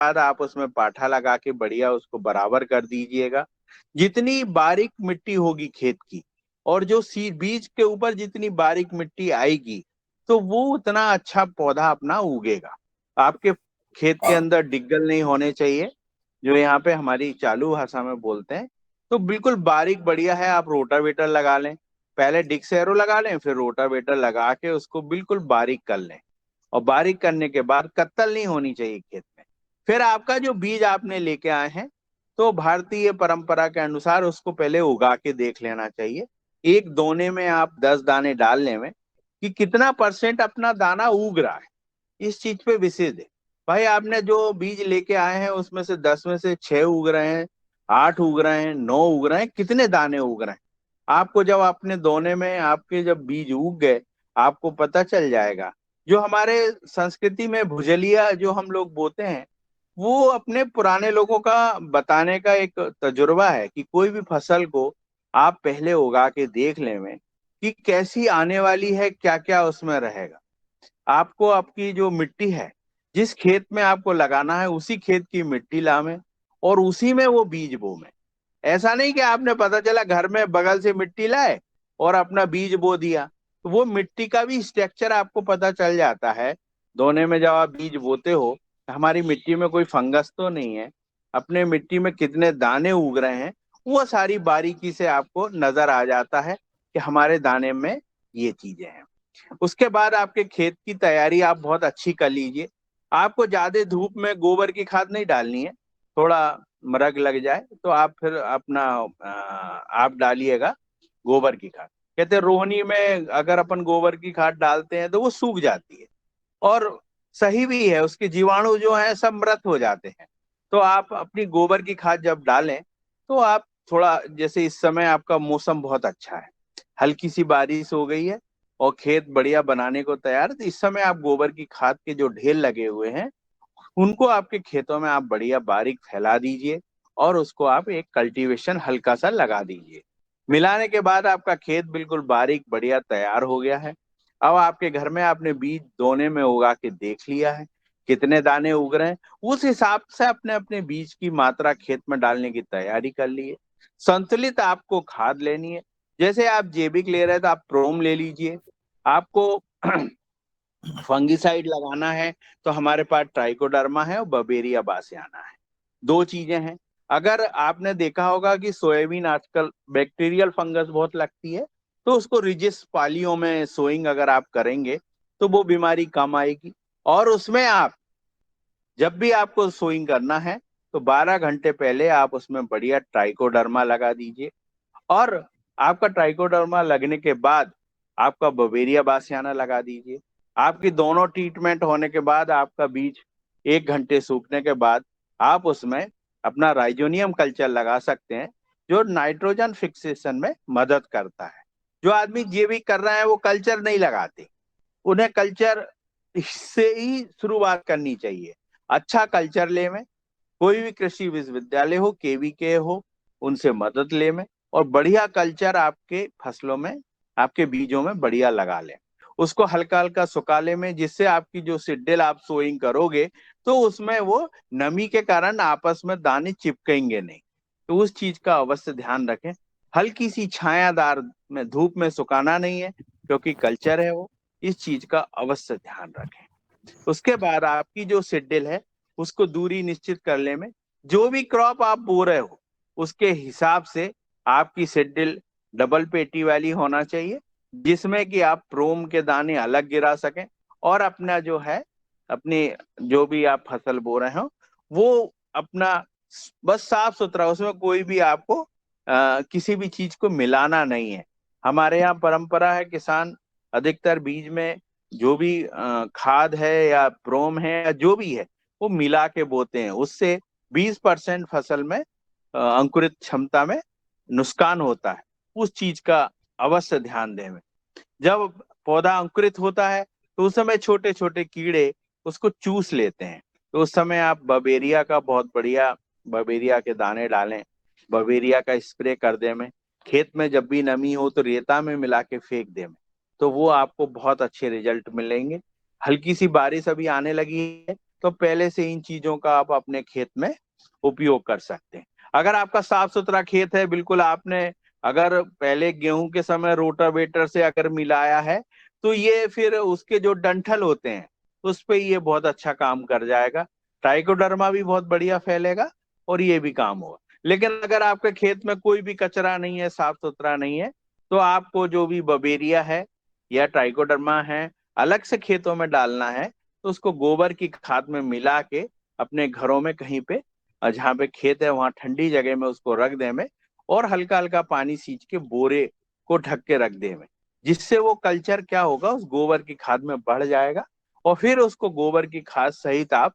बाद आप उसमें पाठा लगा के बढ़िया उसको बराबर कर दीजिएगा। जितनी बारीक मिट्टी होगी खेत की, और जो सी बीज के ऊपर जितनी बारीक मिट्टी आएगी, तो वो उतना अच्छा पौधा अपना उगेगा। आपके खेत के अंदर डिग्गल नहीं होने चाहिए, जो यहाँ पे हमारी चालू भाषा में बोलते हैं। तो बिल्कुल बारीक बढ़िया है, आप रोटावेटर लगा लें। पहले डिक्सेरो लगा लें, फिर रोटावेटर लगा के उसको बिल्कुल बारीक कर लें। और बारीक करने के बाद कत्तल नहीं होनी चाहिए खेत में। फिर आपका जो बीज आपने लेके आए हैं, तो भारतीय परंपरा के अनुसार उसको पहले उगा के देख लेना चाहिए। एक दोने में आप 10 दाने डाल लें कि कितना परसेंट अपना दाना उग रहा है, इस चीज पे विशेष है। भाई आपने जो बीज लेके आए हैं उसमें से 10 में से 6 उग रहे हैं, 8 उग रहे हैं, 9 उग रहे हैं, कितने दाने उग रहे हैं। आपको जब अपने दोने में आपके जब बीज उग गए, आपको पता चल जाएगा। जो हमारे संस्कृति में भुजलिया जो हम लोग बोते हैं, वो अपने पुराने लोगों का बताने का एक तजुर्बा है कि कोई भी फसल को आप पहले उगा के देख लें में कि कैसी आने वाली है, क्या क्या उसमें रहेगा। आपको आपकी जो मिट्टी है, जिस खेत में आपको लगाना है उसी खेत की मिट्टी लावे और उसी में वो बीज बोवें। ऐसा नहीं कि आपने पता चला घर में बगल से मिट्टी लाए और अपना बीज बो दिया। तो वो मिट्टी का भी स्ट्रक्चर आपको पता चल जाता है। दोने में जब आप बीज बोते हो, हमारी मिट्टी में कोई फंगस तो नहीं है, अपने मिट्टी में कितने दाने उग रहे हैं, वो सारी बारीकी से आपको नजर आ जाता है कि हमारे दाने में ये चीजें हैं। उसके बाद आपके खेत की तैयारी आप बहुत अच्छी कर लीजिए। आपको ज्यादा धूप में गोबर की खाद नहीं डालनी है। थोड़ा मरग लग जाए तो आप फिर अपना आप डालिएगा गोबर की खाद। कहते हैं रोहनी में अगर अपन गोबर की खाद डालते हैं तो वो सूख जाती है, और सही भी है, उसके जीवाणु जो हैं सब मृत हो जाते हैं। तो आप अपनी गोबर की खाद जब डालें, तो आप थोड़ा, जैसे इस समय आपका मौसम बहुत अच्छा है, हल्की सी बारिश हो गई है और खेत बढ़िया बनाने को तैयार है, तो इस समय आप गोबर की खाद के जो ढेर लगे हुए हैं, उनको आपके खेतों में आप बढ़िया बारीक फैला दीजिए और उसको आप एक कल्टीवेशन हल्का सा लगा दीजिए। मिलाने के बाद आपका खेत बिल्कुल बारीक बढ़िया तैयार हो गया है। अब आपके घर में आपने बीज दोने में उगा के देख लिया है कितने दाने उग रहे हैं, उस हिसाब से अपने अपने बीज की मात्रा खेत में डालने की तैयारी कर लिए। संतुलित आपको खाद लेनी है। जैसे आप जैविक ले रहे हैं तो आप प्रोम ले लीजिए। आपको फंगिसाइड लगाना है तो हमारे पास ट्राइकोडर्मा है और बबेरिया बासियाना है। दो चीजें हैं। अगर आपने देखा होगा कि सोयाबीन आजकल बैक्टीरियल फंगस बहुत लगती है, तो उसको रिजिस पालियों में सोइंग अगर आप करेंगे तो वो बीमारी कम आएगी। और उसमें आप जब भी आपको सोइंग करना है तो 12 घंटे पहले आप उसमें बढ़िया ट्राइकोडर्मा लगा दीजिए। और आपका ट्राइकोडर्मा लगने के बाद आपका बवेरिया बासियाना लगा दीजिए। आपकी दोनों ट्रीटमेंट होने के बाद आपका बीज 1 घंटे सूखने के बाद आप उसमें अपना राइजोनियम कल्चर लगा सकते हैं, जो नाइट्रोजन फिक्सेशन में मदद करता है। जो आदमी जैविक कर रहे हैं वो कल्चर नहीं लगाते, उन्हें कल्चर से ही शुरुआत करनी चाहिए। अच्छा कल्चर ले में, कोई भी कृषि विश्वविद्यालय हो, केवीके हो, उनसे मदद ले में, और बढ़िया कल्चर आपके फसलों में, आपके बीजों में बढ़िया लगा लें। उसको हल्का हल्का सुखा ले में, जिससे आपकी जो सिड्डिल आप सोइंग करोगे तो उसमें वो नमी के कारण आपस में दाने चिपकेंगे नहीं। तो उस चीज का अवश्य ध्यान रखें। हल्की सी छायादार में धूप में सुखाना नहीं है, क्योंकि कल्चर है वो। इस चीज का अवश्य ध्यान रखें। उसके बाद आपकी जो शेड्यूल है उसको दूरी निश्चित कर ले में, जो भी क्रॉप आप बो रहे हो उसके हिसाब से आपकी शेड्यूल डबल पेटी वाली होना चाहिए, जिसमें कि आप प्रोम के दाने अलग गिरा सकें, और अपना जो है, अपनी जो भी आप फसल बो रहे हो वो अपना बस साफ सुथरा, उसमें कोई भी आपको किसी भी चीज को मिलाना नहीं है। हमारे यहाँ परंपरा है, किसान अधिकतर बीज में जो भी खाद है या प्रोम है या जो भी है वो मिला के बोते हैं। उससे 20% फसल में अंकुरित क्षमता में नुकसान होता है। उस चीज का अवश्य ध्यान दें। जब पौधा अंकुरित होता है तो उस समय छोटे छोटे कीड़े उसको चूस लेते हैं। तो उस समय आप बबेरिया का बहुत बढ़िया बबेरिया के दाने डालें, बबेरिया का स्प्रे कर दें में। खेत में जब भी नमी हो तो रेता में मिला के फेंक दें में। तो वो आपको बहुत अच्छे रिजल्ट मिलेंगे। हल्की सी बारिश अभी आने लगी है, तो पहले से इन चीजों का आप अपने खेत में उपयोग कर सकते हैं। अगर आपका साफ सुथरा खेत है, बिल्कुल आपने अगर पहले गेहूं के समय रोटावेटर से अगर मिलाया है, तो ये फिर उसके जो डंठल होते हैं उस पे ये बहुत अच्छा काम कर जाएगा। ट्राइकोडर्मा भी बहुत बढ़िया फैलेगा और ये भी काम होगा। लेकिन अगर आपके खेत में कोई भी कचरा नहीं है, साफ सुथरा नहीं है, तो आपको जो भी बबेरिया है या ट्राइकोडर्मा है अलग से खेतों में डालना है, तो उसको गोबर की खाद में मिला के अपने घरों में कहीं पे जहाँ पे खेत है वहां ठंडी जगह में उसको रख दे में, और हल्का हल्का पानी सींच के बोरे को ढक के रख दे में, जिससे वो कल्चर क्या होगा उस गोबर की खाद में बढ़ जाएगा। और फिर उसको गोबर की खाद सहित आप,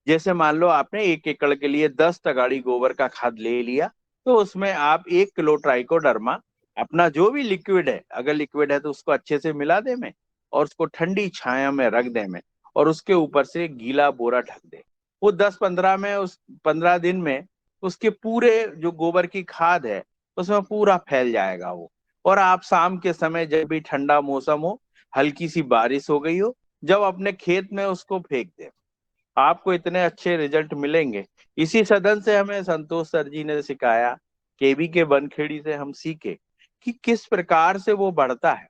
जैसे मान लो आपने 1 एकड़ के लिए 10 तगाड़ी गोबर का खाद ले लिया, तो उसमें आप 1 किलो ट्राइकोडर्मा अपना जो भी लिक्विड है, अगर लिक्विड है तो उसको अच्छे से मिला दे में, और उसको ठंडी छाया में रख दे में, और उसके ऊपर से गीला बोरा ढक दे। वो 10-15 दिन में उसके पूरे जो गोबर की खाद है उसमें पूरा फैल जाएगा वो। और आप शाम के समय जब भी ठंडा मौसम हो, हल्की सी बारिश हो गई हो, जब अपने खेत में उसको फेंक दे, आपको इतने अच्छे रिजल्ट मिलेंगे। इसी सदन से हमें संतोष सर जी ने सिखाया, केबी के बनखेड़ी से हम सीखे कि किस प्रकार से वो बढ़ता है।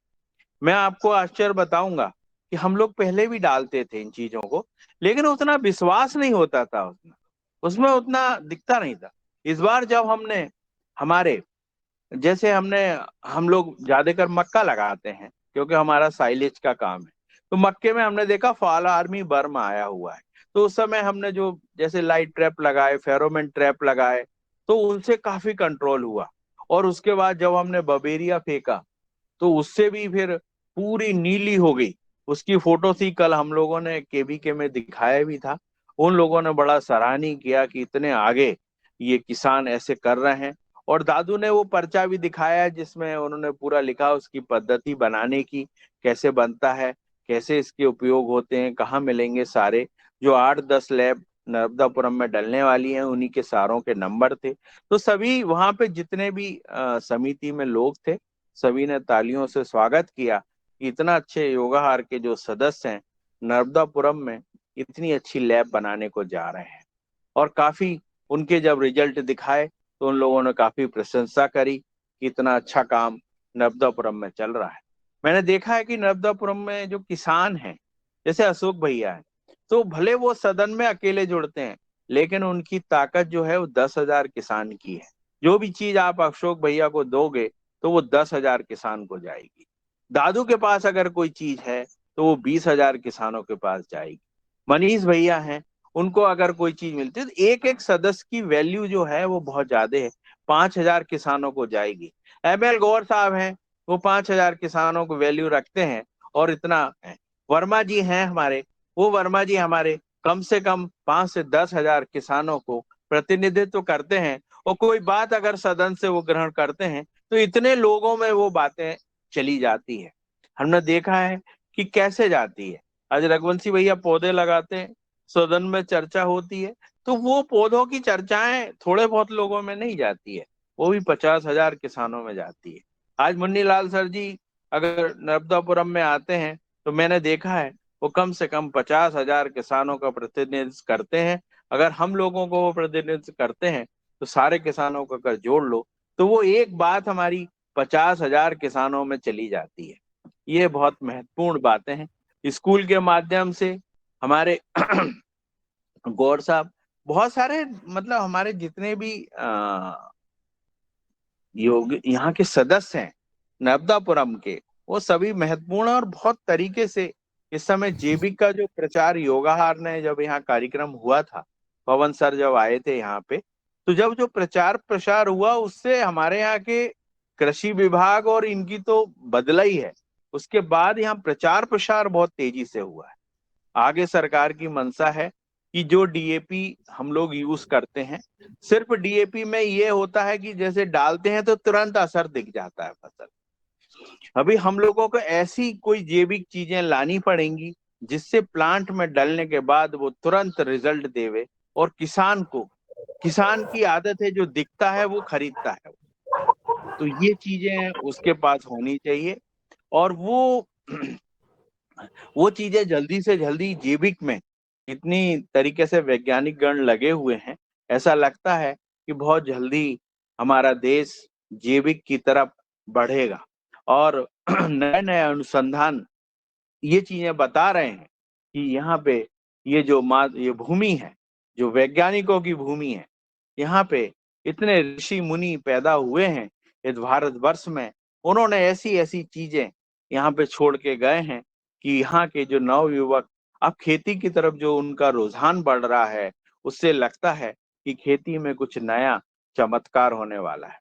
मैं आपको आश्चर्य बताऊंगा कि हम लोग पहले भी डालते थे इन चीजों को, लेकिन उतना विश्वास नहीं होता था, उसमें उतना दिखता नहीं था। इस बार जब हमने हमारे जैसे हमने हम लोग ज्यादातर मक्का लगाते हैं क्योंकि हमारा साइलेज का काम है, तो मक्के में हमने देखा फॉल आर्मी वर्म आया हुआ है। तो उस समय हमने जो जैसे लाइट ट्रैप लगाए, फेरोमोन ट्रैप लगाए, तो उनसे काफी कंट्रोल हुआ। और उसके बाद जब हमने बबेरिया फेंका तो उससे भी फिर पूरी नीली हो गई। उसकी फोटो थी, कल हम लोगों ने केबी के में दिखाया भी था। उन लोगों ने बड़ा सराहनीय किया कि इतने आगे ये किसान ऐसे कर रहे हैं। और दादू ने वो पर्चा भी दिखाया है जिसमें उन्होंने पूरा लिखा उसकी पद्धति बनाने की, कैसे बनता है, कैसे इसके उपयोग होते हैं, कहाँ मिलेंगे सारे। जो 8-10 लैब नर्मदापुरम में डलने वाली हैं उन्हीं के सारों के नंबर थे। तो सभी वहां पे जितने भी समिति में लोग थे, सभी ने तालियों से स्वागत किया कि इतना अच्छे योगाहार के जो सदस्य हैं नर्मदापुरम में इतनी अच्छी लैब बनाने को जा रहे हैं। और काफी उनके जब रिजल्ट दिखाए तो उन लोगों ने काफी प्रशंसा करी कि इतना अच्छा काम नर्मदापुरम में चल रहा है। मैंने देखा है कि नर्मदापुरम में जो किसान हैं, जैसे अशोक भैया हैं, तो भले वो सदन में अकेले जुड़ते हैं, लेकिन उनकी ताकत जो है वो 10,000 किसान की है। जो भी चीज आप अशोक भैया को दोगे तो वो 10,000 किसान को जाएगी। दादू के पास अगर कोई चीज है तो वो 20,000 किसानों के पास जाएगी। मनीष भैया हैं, उनको अगर कोई चीज मिलती है तो एक एक सदस्य की वैल्यू जो है वो बहुत ज्यादा है, 5,000 किसानों को जाएगी। ML गौर साहब हैं, वो 5,000 किसानों को वैल्यू रखते हैं और इतना है। वर्मा जी हैं हमारे, वो वर्मा जी हमारे कम से कम 5 से 10 हजार किसानों को प्रतिनिधित्व करते हैं। और कोई बात अगर सदन से वो ग्रहण करते हैं तो इतने लोगों में वो बातें चली जाती है। हमने देखा है कि कैसे जाती है। आज रघुवंशी भैया पौधे लगाते हैं, सदन में चर्चा होती है, तो वो पौधों की चर्चाएं थोड़े बहुत लोगों में नहीं जाती है, वो भी 50,000 किसानों में जाती है। आज मुन्नी लाल सर जी अगर नर्मदापुरम में आते हैं तो मैंने देखा है वो कम से कम 50,000 किसानों का प्रतिनिधित्व करते हैं। अगर हम लोगों को वो प्रतिनिधित्व करते हैं तो सारे किसानों को अगर जोड़ लो तो वो एक बात हमारी 50,000 किसानों में चली जाती है। ये बहुत महत्वपूर्ण बातें हैं। स्कूल के माध्यम से हमारे गौर साहब बहुत सारे, मतलब हमारे जितने भी योग यहाँ के सदस्य हैं नर्मदापुरम के, वो सभी महत्वपूर्ण और बहुत तरीके से इस समय जेबी का जो प्रचार योगाहार ने जब यहाँ कार्यक्रम हुआ था, पवन सर जब आए थे यहाँ पे, तो जब जो प्रचार प्रसार हुआ उससे हमारे यहाँ के कृषि विभाग और इनकी तो बदला ही है। उसके बाद यहाँ प्रचार प्रसार बहुत तेजी से हुआ है। आगे सरकार की मंशा है कि जो डीएपी हम लोग यूज करते हैं, सिर्फ डीएपी में ये होता है कि जैसे डालते हैं तो तुरंत असर दिख जाता है फसल। अभी हम लोगों को ऐसी कोई जैविक चीजें लानी पड़ेंगी जिससे प्लांट में डलने के बाद वो तुरंत रिजल्ट देवे, और किसान की आदत है जो दिखता है वो खरीदता है। तो ये चीजें उसके पास होनी चाहिए। और वो चीजें जल्दी से जल्दी जैविक में इतनी तरीके से वैज्ञानिक गण लगे हुए हैं, ऐसा लगता है कि बहुत जल्दी हमारा देश जैविक की तरफ बढ़ेगा। और नए नए अनुसंधान ये चीजें बता रहे हैं कि यहाँ पे ये भूमि है, जो वैज्ञानिकों की भूमि है, यहाँ पे इतने ऋषि मुनि पैदा हुए हैं इस भारतवर्ष में। उन्होंने ऐसी ऐसी चीजें यहाँ पे छोड़ के गए हैं कि यहाँ के जो नव युवक अब खेती की तरफ जो उनका रुझान बढ़ रहा है, उससे लगता है कि खेती में कुछ नया चमत्कार होने वाला है।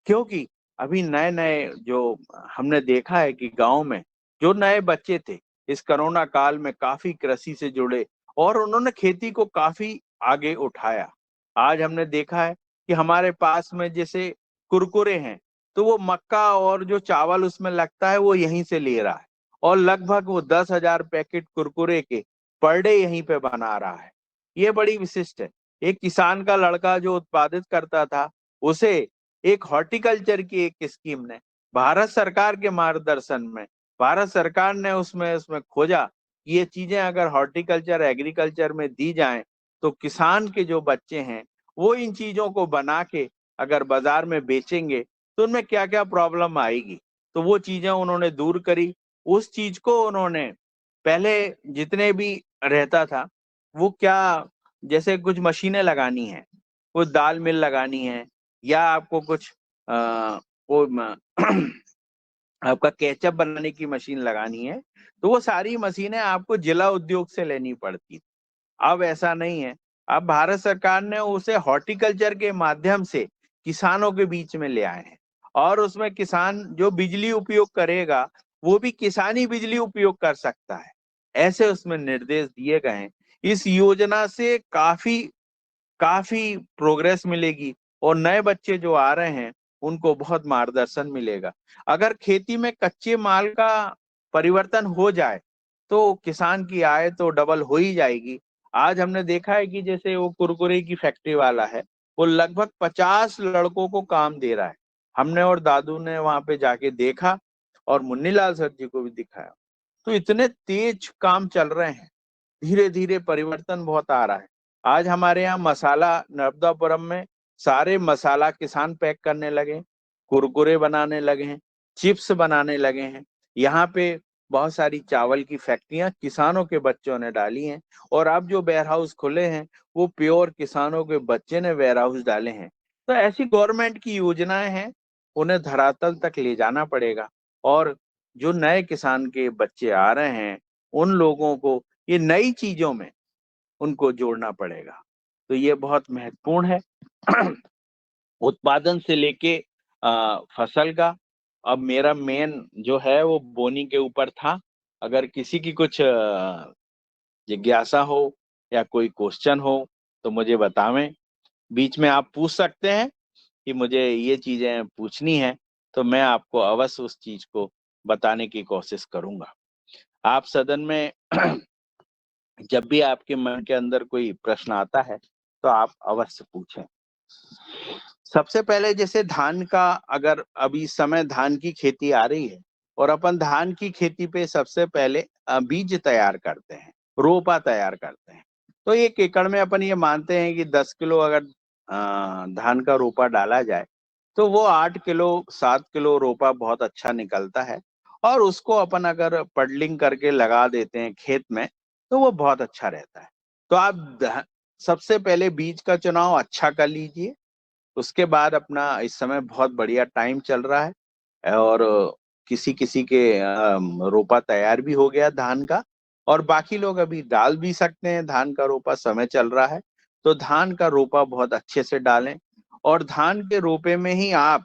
क्योंकि अभी नए नए जो हमने देखा है कि गांव में जो नए बच्चे थे इस कोरोना काल में काफी कृषि से जुड़े और उन्होंने खेती को काफी आगे उठाया। आज हमने देखा है कि हमारे पास में जैसे कुरकुरे हैं, तो वो मक्का और जो चावल उसमें लगता है वो यहीं से ले रहा है, और लगभग वो 10,000 पैकेट कुरकुरे के पर डे यहीं पे बना रहा है। ये बड़ी विशिष्ट है। एक किसान का लड़का जो उत्पादित करता था, उसे एक हॉर्टिकल्चर की एक स्कीम ने भारत सरकार के मार्गदर्शन में, भारत सरकार ने उसमें उसमें खोजा कि ये चीजें अगर हॉर्टिकल्चर एग्रीकल्चर में दी जाएं तो किसान के जो बच्चे हैं वो इन चीजों को बना के अगर बाजार में बेचेंगे तो उनमें क्या क्या प्रॉब्लम आएगी, तो वो चीजें उन्होंने दूर करी। उस चीज को उन्होंने पहले जितने भी रहता था वो क्या, जैसे कुछ मशीनें लगानी है, कुछ दाल मिल लगानी है, या आपको कुछ वो आपका केचप बनाने की मशीन लगानी है, तो वो सारी मशीनें आपको जिला उद्योग से लेनी पड़ती। अब ऐसा नहीं है। अब भारत सरकार ने उसे हॉर्टिकल्चर के माध्यम से किसानों के बीच में ले आए हैं, और उसमें किसान जो बिजली उपयोग करेगा वो भी किसानी बिजली उपयोग कर सकता है, ऐसे उसमें निर्देश दिए गए हैं। इस योजना से काफी काफी प्रोग्रेस मिलेगी, और नए बच्चे जो आ रहे हैं उनको बहुत मार्गदर्शन मिलेगा। अगर खेती में कच्चे माल का परिवर्तन हो जाए तो किसान की आय तो डबल हो ही जाएगी। आज हमने देखा है कि जैसे वो कुरकुरे की फैक्ट्री वाला है, वो लगभग 50 लड़कों को काम दे रहा है। हमने और दादू ने वहां पे जाके देखा, और मुन्नीलाल सर जी को भी दिखाया। तो इतने तेज काम चल रहे हैं, धीरे धीरे परिवर्तन बहुत आ रहा है। आज हमारे यहाँ मसाला नर्मदापुरम में सारे मसाला किसान पैक करने लगे, कुरकुरे बनाने लगे हैं, चिप्स बनाने लगे हैं। यहाँ पे बहुत सारी चावल की फैक्ट्रियां किसानों के बच्चों ने डाली हैं, और अब जो वेयर हाउस खुले हैं वो प्योर किसानों के बच्चे ने वेयर हाउस डाले हैं। तो ऐसी गवर्नमेंट की योजनाएं हैं, उन्हें धरातल तक ले जाना पड़ेगा। और जो नए किसान के बच्चे आ रहे हैं उन लोगों को ये नई चीजों में उनको जोड़ना पड़ेगा। तो ये बहुत महत्वपूर्ण है। उत्पादन से लेके फसल का। अब मेरा मेन जो है वो बोनी के ऊपर था। अगर किसी की कुछ जिज्ञासा हो या कोई क्वेश्चन हो तो मुझे बतावें, बीच में आप पूछ सकते हैं कि मुझे ये चीजें पूछनी है, तो मैं आपको अवश्य उस चीज को बताने की कोशिश करूंगा। आप सदन में जब भी आपके मन के अंदर कोई प्रश्न आता है तो आप अवश्य पूछें। सबसे पहले जैसे धान का, अगर अभी इस समय धान की खेती आ रही है और अपन धान की खेती पे सबसे पहले बीज तैयार करते हैं, रोपा तैयार करते हैं। तो 1 एकड़ में अपन ये मानते हैं कि 10 किलो अगर धान का रोपा डाला जाए तो वो 8 किलो 7 किलो रोपा बहुत अच्छा निकलता है। और उसको अपन अगर पडलिंग करके लगा देते हैं खेत में तो वो बहुत अच्छा रहता है। तो आप सबसे पहले बीज का चुनाव अच्छा कर लीजिए। उसके बाद अपना इस समय बहुत बढ़िया टाइम चल रहा है, और किसी किसी के रोपा तैयार भी हो गया धान का, और बाकी लोग अभी डाल भी सकते हैं धान का रोपा, समय चल रहा है। तो धान का रोपा बहुत अच्छे से डालें, और धान के रोपे में ही आप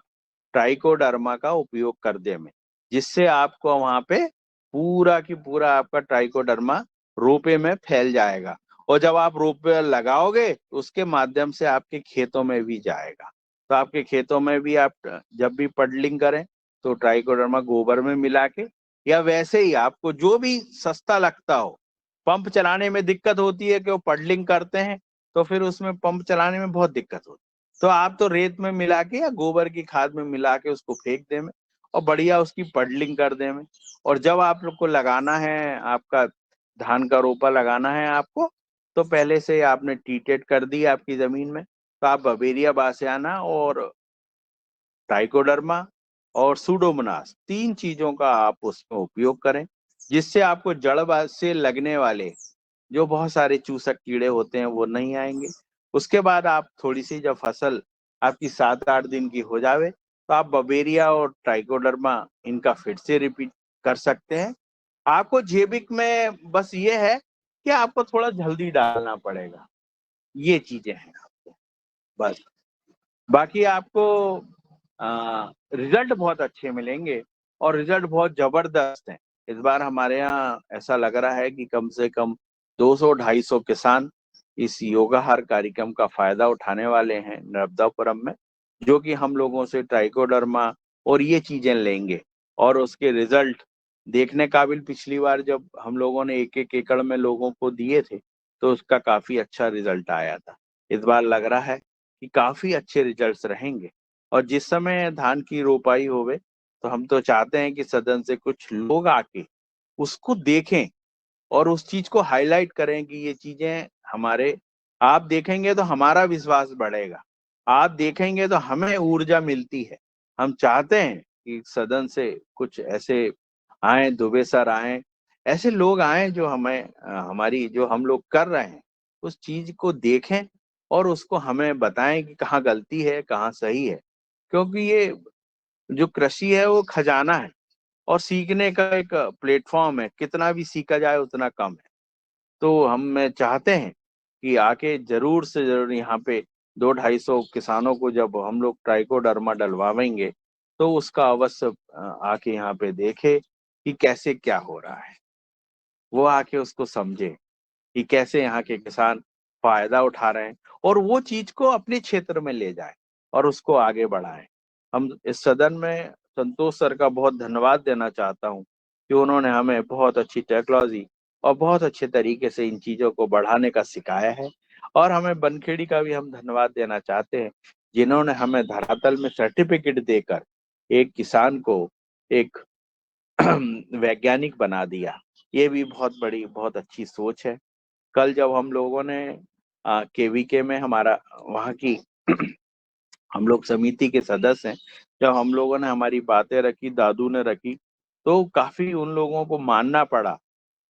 ट्राइकोडर्मा का उपयोग कर दें में, जिससे आपको वहां पे पूरा की पूरा आपका ट्राइकोडर्मा रोपे में फैल जाएगा। और जब आप रोपे लगाओगे तो उसके माध्यम से आपके खेतों में भी जाएगा। तो आपके खेतों में भी आप जब भी पडलिंग करें तो ट्राइकोडर्मा गोबर में मिला के, या वैसे ही आपको जो भी सस्ता लगता हो। पंप चलाने में दिक्कत होती है कि वो पडलिंग करते हैं तो फिर उसमें पंप चलाने में बहुत दिक्कत होती है, तो आप तो रेत में मिला के या गोबर की खाद में मिला के उसको फेंक दे में, और बढ़िया उसकी पडलिंग कर दे में। और जब आप लोग को लगाना है, आपका धान का रोपा लगाना है आपको, तो पहले से आपने ट्रीटेड कर दी आपकी जमीन में, तो आप बवेरिया बासियाना और ट्राइकोडर्मा और सूडोमोनास 3 चीजों का आप उसमें उपयोग करें, जिससे आपको जड़ से लगने वाले जो बहुत सारे चूसक कीड़े होते हैं वो नहीं आएंगे। उसके बाद आप थोड़ी सी जब फसल आपकी 7-8 दिन की हो जावे, तो आप बवेरिया और ट्राइकोडर्मा इनका फिर से रिपीट कर सकते हैं। आपको जैविक में बस ये है कि आपको थोड़ा जल्दी डालना पड़ेगा, ये चीजें हैं आपको बस। बाकी आपको रिजल्ट बहुत अच्छे मिलेंगे और रिजल्ट बहुत जबरदस्त हैं। इस बार हमारे यहाँ ऐसा लग रहा है कि कम से कम 200-250 किसान इस योगाहार कार्यक्रम का फायदा उठाने वाले हैं नर्मदापुरम में, जो कि हम लोगों से ट्राइकोडर्मा और ये चीजें लेंगे और उसके रिजल्ट देखने काबिल। पिछली बार जब हम लोगों ने 1-1 एकड़ में लोगों को दिए थे तो उसका काफी अच्छा रिजल्ट आया था। इस बार लग रहा है कि काफी अच्छे रिजल्ट्स रहेंगे। और जिस समय धान की रोपाई होवे, तो हम तो चाहते हैं कि सदन से कुछ लोग आके उसको देखें और उस चीज को हाईलाइट करें कि ये चीजें हमारे, आप देखेंगे तो हमारा विश्वास बढ़ेगा, आप देखेंगे तो हमें ऊर्जा मिलती है। हम चाहते हैं कि सदन से कुछ ऐसे आए, दुबे सर आए, ऐसे लोग आए जो हमें हमारी जो हम लोग कर रहे हैं उस चीज को देखें और उसको हमें बताएं कि कहाँ गलती है कहाँ सही है। क्योंकि ये जो कृषि है वो खजाना है और सीखने का एक प्लेटफॉर्म है, कितना भी सीखा जाए उतना कम है। तो हम चाहते हैं कि आके जरूर से जरूर यहाँ पे 200-250 किसानों को जब हम लोग ट्राइकोडर्मा डलवाएंगे तो उसका अवश्य आके यहाँ पे देखे कि कैसे क्या हो रहा है, वो आके उसको समझे कि कैसे यहाँ के किसान फायदा उठा रहे हैं और वो चीज को अपने क्षेत्र में ले जाए और उसको आगे बढ़ाएं। हम इस सदन में संतोष सर का बहुत धन्यवाद देना चाहता हूँ कि उन्होंने हमें बहुत अच्छी टेक्नोलॉजी और बहुत अच्छे तरीके से इन चीजों को बढ़ाने का सिखाया है। और हमें बनखेड़ी का भी हम धन्यवाद देना चाहते हैं, जिन्होंने हमें धरातल में सर्टिफिकेट देकर एक किसान को एक वैज्ञानिक बना दिया। ये भी बहुत बड़ी बहुत अच्छी सोच है। कल जब हम लोगों ने केवीके में हमारा वहाँ की हम लोग समिति के सदस्य हैं, जब हम लोगों ने हमारी बातें रखी, दादू ने रखी, तो काफी उन लोगों को मानना पड़ा।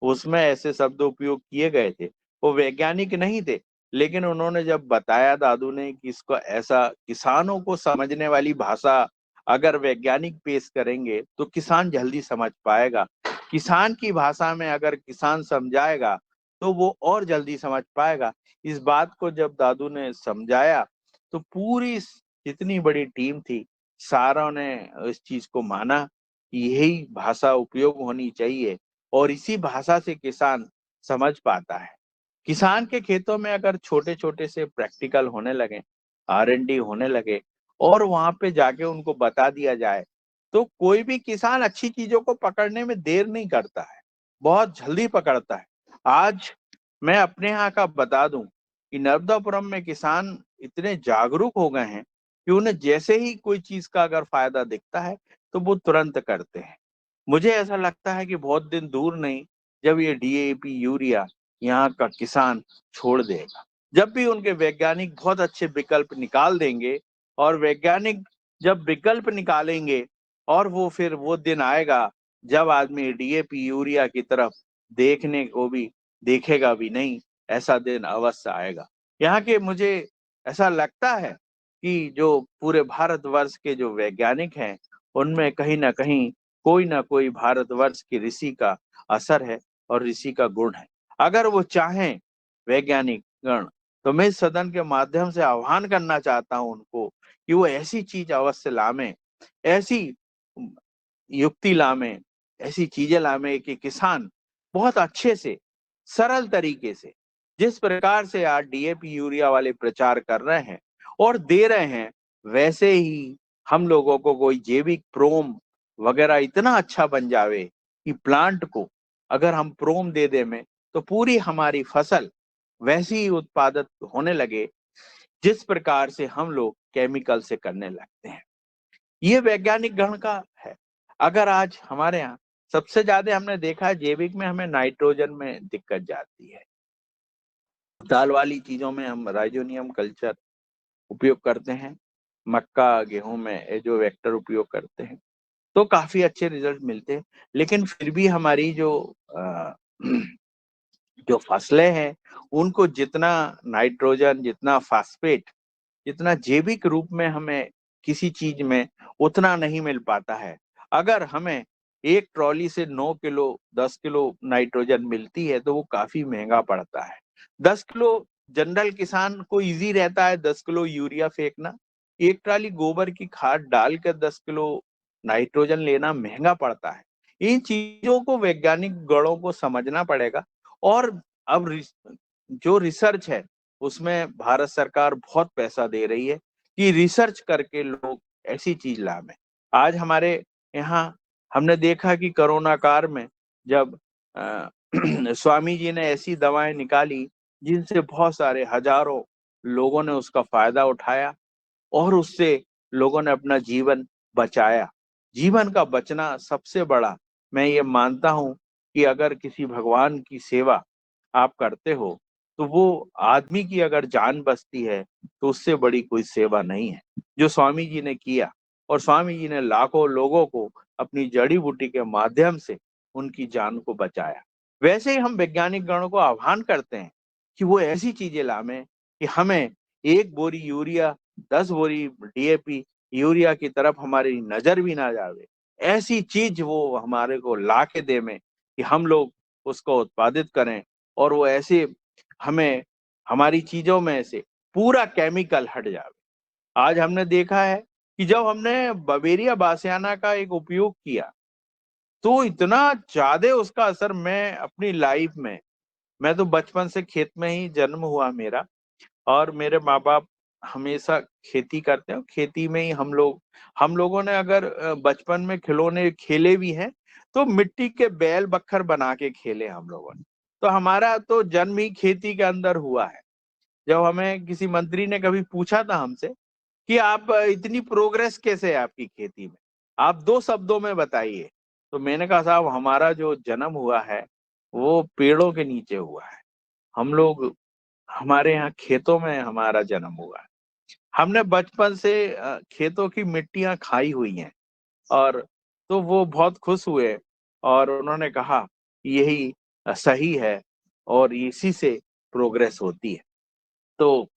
उसमें ऐसे शब्द उपयोग किए गए थे, वो वैज्ञानिक नहीं थे, लेकिन उन्होंने जब बताया दादू ने कि इसको ऐसा किसानों को समझने वाली भाषा अगर वैज्ञानिक पेश करेंगे तो किसान जल्दी समझ पाएगा, किसान की भाषा में अगर किसान समझाएगा तो वो और जल्दी समझ पाएगा। इस बात को जब दादू ने समझाया तो पूरी जितनी बड़ी टीम थी सारों ने इस चीज को माना कि यही भाषा उपयोग होनी चाहिए और इसी भाषा से किसान समझ पाता है। किसान के खेतों में अगर छोटे छोटे से प्रैक्टिकल होने लगे, R&D होने लगे और वहां पे जाके उनको बता दिया जाए, तो कोई भी किसान अच्छी चीजों को पकड़ने में देर नहीं करता है, बहुत जल्दी पकड़ता है। आज मैं अपने यहाँ का बता दूं कि नर्मदापुरम में किसान इतने जागरूक हो गए हैं कि उन्हें जैसे ही कोई चीज का अगर फायदा दिखता है तो वो तुरंत करते हैं। मुझे ऐसा लगता है कि बहुत दिन दूर नहीं जब ये DAP यूरिया यहाँ का किसान छोड़ देगा, जब भी उनके वैज्ञानिक बहुत अच्छे विकल्प निकाल देंगे। और वैज्ञानिक जब विकल्प निकालेंगे और वो फिर वो दिन आएगा जब आदमी DAP यूरिया की तरफ देखने को भी देखेगा भी नहीं, ऐसा दिन अवश्य आएगा। यहाँ के मुझे ऐसा लगता है कि जो पूरे भारतवर्ष के जो वैज्ञानिक हैं उनमें कहीं ना कहीं कोई ना कोई भारतवर्ष के ऋषि का असर है और ऋषि का गुण है। अगर वो चाहें वैज्ञानिक गण, तो मैं इस सदन के माध्यम से आह्वान करना चाहता हूं उनको कि वो ऐसी चीज अवश्य लामें, ऐसी युक्ति लामें, ऐसी चीजें लामें कि किसान बहुत अच्छे से सरल तरीके से, जिस प्रकार से आज DAP यूरिया वाले प्रचार कर रहे हैं और दे रहे हैं, वैसे ही हम लोगों को कोई जैविक प्रोम वगैरह इतना अच्छा बन जावे कि प्लांट को अगर हम प्रोम दे दे में तो पूरी हमारी फसल वैसी ही उत्पादित होने लगे जिस प्रकार से हम लोग केमिकल से करने लगते हैं। ये वैज्ञानिक गण का है। अगर आज हमारे यहाँ सबसे ज्यादा हमने देखा है जैविक में हमें नाइट्रोजन में दिक्कत जाती है, दाल वाली चीजों में हम राइजोनियम कल्चर उपयोग करते हैं, मक्का गेहूं में ये जो वेक्टर उपयोग करते हैं, तो काफी अच्छे रिजल्ट मिलते हैं। लेकिन फिर भी हमारी जो फसलें हैं उनको जितना नाइट्रोजन, जितना फास्फेट, जितना जैविक रूप में हमें किसी चीज में उतना नहीं मिल पाता है। अगर हमें एक ट्रॉली से 9 किलो 10 किलो नाइट्रोजन मिलती है तो वो काफी महंगा पड़ता है। 10 किलो जनरल किसान को इजी रहता है, 10 किलो यूरिया फेंकना। एक ट्राली गोबर की खाद डालकर 10 किलो नाइट्रोजन लेना महंगा पड़ता है। इन चीजों को वैज्ञानिक गणों को समझना पड़ेगा। और अब जो रिसर्च है उसमें भारत सरकार बहुत पैसा दे रही है कि रिसर्च करके लोग ऐसी चीज लावे। आज हमारे यहाँ हमने देखा कि कोरोना काल में जब स्वामी जी ने ऐसी दवाएं निकाली जिनसे बहुत सारे हजारों लोगों ने उसका फायदा उठाया और उससे लोगों ने अपना जीवन बचाया। जीवन का बचना सबसे बड़ा, मैं ये मानता हूं कि अगर किसी भगवान की सेवा आप करते हो तो वो आदमी की अगर जान बचती है तो उससे बड़ी कोई सेवा नहीं है जो स्वामी जी ने किया। और स्वामी जी ने लाखों लोगों को अपनी जड़ी बूटी के माध्यम से उनकी जान को बचाया। वैसे ही हम वैज्ञानिक गणों को आह्वान करते हैं कि वो ऐसी चीजें लावें कि हमें 1 बोरी यूरिया, 10 बोरी डीएपी यूरिया की तरफ हमारी नजर भी ना जावे, ऐसी चीज वो हमारे को ला के दे में कि हम लोग उसको उत्पादित करें। और वो ऐसे हमें हमारी चीजों में से पूरा केमिकल हट जावे। आज हमने देखा है कि जब हमने बवेरिया बासियाना का एक उपयोग किया तो इतना ज्यादा उसका असर, मैं अपनी लाइफ में, मैं तो बचपन से खेत में ही जन्म हुआ मेरा, और मेरे माँ बाप हमेशा खेती करते हैं। खेती में ही हम लोगों ने अगर बचपन में खिलौने खेले भी हैं तो मिट्टी के बैल बख्तर बना के खेले हम लोगों ने। तो हमारा तो जन्म ही खेती के अंदर हुआ है। जब हमें किसी मंत्री ने कभी पूछा था हमसे कि आप इतनी प्रोग्रेस कैसे है आपकी खेती में, आप 2 शब्दों में बताइए, तो मैंने कहा साहब हमारा जो जन्म हुआ है वो पेड़ों के नीचे हुआ है। हम लोग, हमारे यहाँ खेतों में हमारा जन्म हुआ है। हमने बचपन से खेतों की मिट्टियां खाई हुई हैं। और तो वो बहुत खुश हुए और उन्होंने कहा यही सही है और इसी से प्रोग्रेस होती है। तो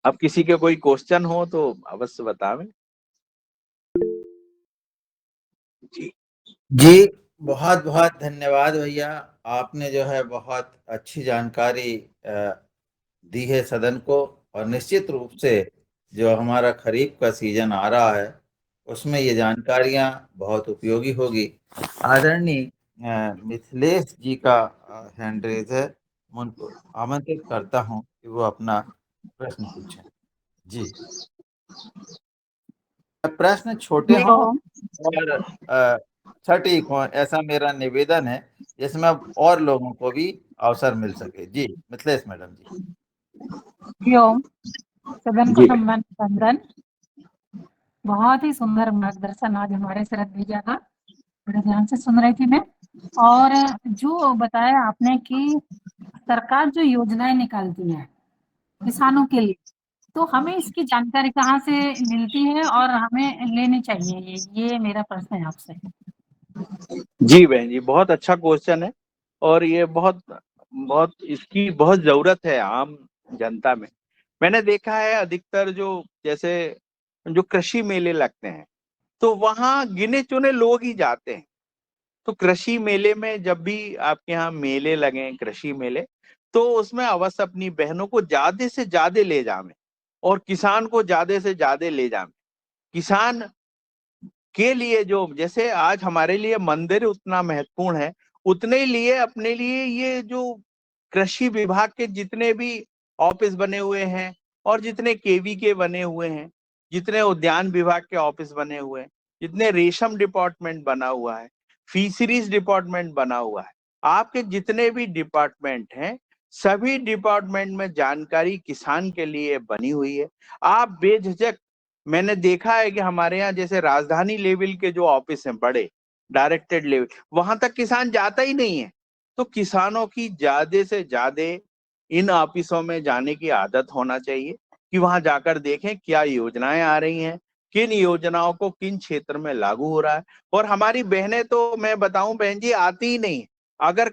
अब किसी के कोई क्वेश्चन हो तो अवश्य बतावें। जी। जी, बहुत बहुत धन्यवाद भैया। आपने जो है बहुत अच्छी जानकारी दी है सदन को। और निश्चित रूप से जो हमारा खरीफ का सीजन आ रहा है उसमें ये जानकारियां बहुत उपयोगी होगी। आदरणीय मिथिलेश जी का हैंड रेज है, मैं उनको आमंत्रित करता हूं कि वो अपना प्रश्न पूछें। जी, प्रश्न छोटे हों हेलो। और सटीक हों, ऐसा मेरा निवेदन है, जिसमें अब और लोगों को भी अवसर मिल सके। जी मिथिलेश मैडम जी। हरिओम। सदन को जी। सम्मानित वंदन। बहुत ही सुंदर मार्गदर्शन आज हमारे शरद भैया का, बड़े ध्यान से सुन रही थी मैं। और जो बताया आपने कि सरकार जो योजनाएं निकालती है किसानों के लिए, तो हमें इसकी जानकारी कहाँ से मिलती है और हमें लेनी चाहिए? ये मेरा प्रश्न है आपसे। जी बहन जी, बहुत अच्छा क्वेश्चन है। और ये बहुत बहुत इसकी बहुत जरूरत है आम जनता में। मैंने देखा है अधिकतर जो जैसे जो कृषि मेले लगते हैं तो वहां गिने चुने लोग ही जाते हैं। तो कृषि मेले में जब भी आपके यहाँ मेले लगे, कृषि मेले, तो उसमें अवश्य अपनी बहनों को ज्यादा से ज्यादा ले जावे और किसान को ज्यादा से ज्यादा ले जावे। किसान के लिए जो जैसे आज हमारे लिए मंदिर उतना महत्वपूर्ण है, उतने लिए अपने लिए ये जो कृषि विभाग के जितने भी ऑफिस बने हुए हैं और जितने केवी के बने हुए हैं, जितने उद्यान विभाग के ऑफिस बने हुए हैं, जितने रेशम डिपार्टमेंट बना हुआ है, फिशरीज डिपार्टमेंट बना हुआ है, आपके जितने भी डिपार्टमेंट हैं, सभी डिपार्टमेंट में जानकारी किसान के लिए बनी हुई है। आप बेझिझक, मैंने देखा है कि हमारे यहाँ जैसे राजधानी लेवल के जो ऑफिस हैं बड़े, डायरेक्टेड लेवल, वहां तक किसान जाता ही नहीं है। तो किसानों की ज्यादा से ज्यादा इन ऑफिसों में जाने की आदत होना चाहिए कि वहां जाकर देखें क्या योजनाएं आ रही हैं, किन योजनाओं को किन क्षेत्र में लागू हो रहा है। और हमारी बहनें तो मैं बताऊं बहन जी आती ही नहीं। अगर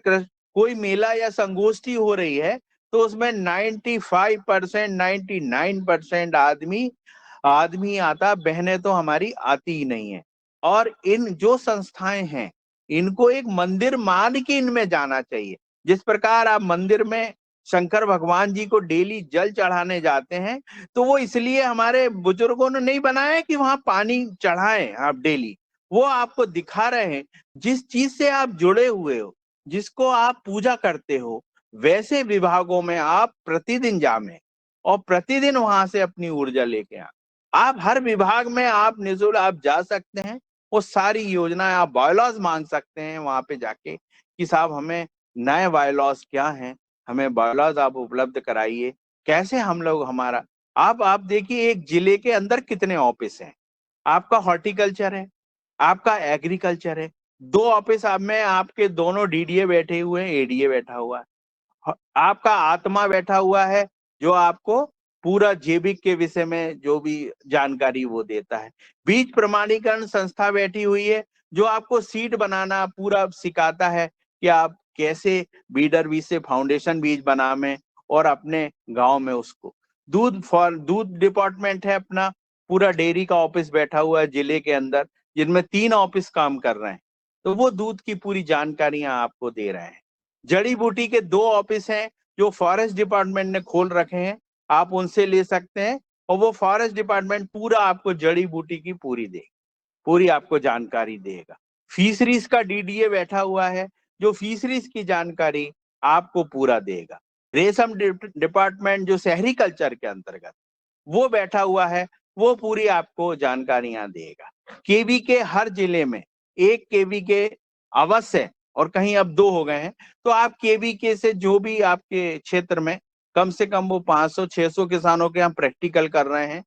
कोई मेला या संगोष्ठी हो रही है तो उसमें 95%, 99% आदमी आदमी आता, बहनें तो हमारी आती ही नहीं है। और इन जो संस्थाएं हैं इनको एक मंदिर मान के इनमें जाना चाहिए। जिस प्रकार आप मंदिर में शंकर भगवान जी को डेली जल चढ़ाने जाते हैं, तो वो इसलिए हमारे बुजुर्गों ने नहीं बनाया कि वहां पानी चढ़ाएं आप डेली। वो आपको दिखा रहे हैं जिस चीज से आप जुड़े हुए हो, जिसको आप पूजा करते हो, वैसे विभागों में आप प्रतिदिन जामें और प्रतिदिन वहां से अपनी ऊर्जा लेके आए। आप हर विभाग में आप निःशुल्क आप जा सकते हैं। वो सारी योजनाएं आप बायलॉज मांग सकते हैं वहां पे जाके कि साहब हमें नए बायलॉज क्या हैं, हमें बायलॉज आप उपलब्ध कराइए। कैसे हम लोग हमारा आप देखिए एक जिले के अंदर कितने ऑफिस हैं। आपका हॉर्टिकल्चर है, आपका एग्रीकल्चर है, 2 ऑफिस आप में आपके दोनों डीडीए बैठे हुए हैं, एडीए बैठा हुआ है, आपका आत्मा बैठा हुआ है जो आपको पूरा जैविक के विषय में जो भी जानकारी वो देता है। बीज प्रमाणीकरण संस्था बैठी हुई है जो आपको सीड बनाना पूरा सिखाता है कि आप कैसे बीडर बीज से फाउंडेशन बीज बनावें और अपने गांव में उसको दूध डिपार्टमेंट है अपना, पूरा डेयरी का ऑफिस बैठा हुआ है जिले के अंदर, जिनमें 3 ऑफिस काम कर रहे हैं। तो वो दूध की पूरी जानकारियां आपको दे रहे हैं। जड़ी बूटी के 2 ऑफिस हैं जो फॉरेस्ट डिपार्टमेंट ने खोल रखे हैं, आप उनसे ले सकते हैं और वो फॉरेस्ट डिपार्टमेंट पूरा आपको जड़ी बूटी की पूरी आपको जानकारी देगा। फिशरीज का डीडीए बैठा हुआ है जो फिशरीज की जानकारी आपको पूरा देगा। रेशम डिपार्टमेंट जो शहरी कल्चर के अंतर्गत वो बैठा हुआ है, वो पूरी आपको जानकारियां देगा। केवी के हर जिले में 1 केवी के अवश्य, और कहीं अब 2 हो गए हैं, तो आप केवी के से जो भी आपके क्षेत्र में कम से कम वो 500-600 किसानों के हम प्रैक्टिकल कर रहे हैं,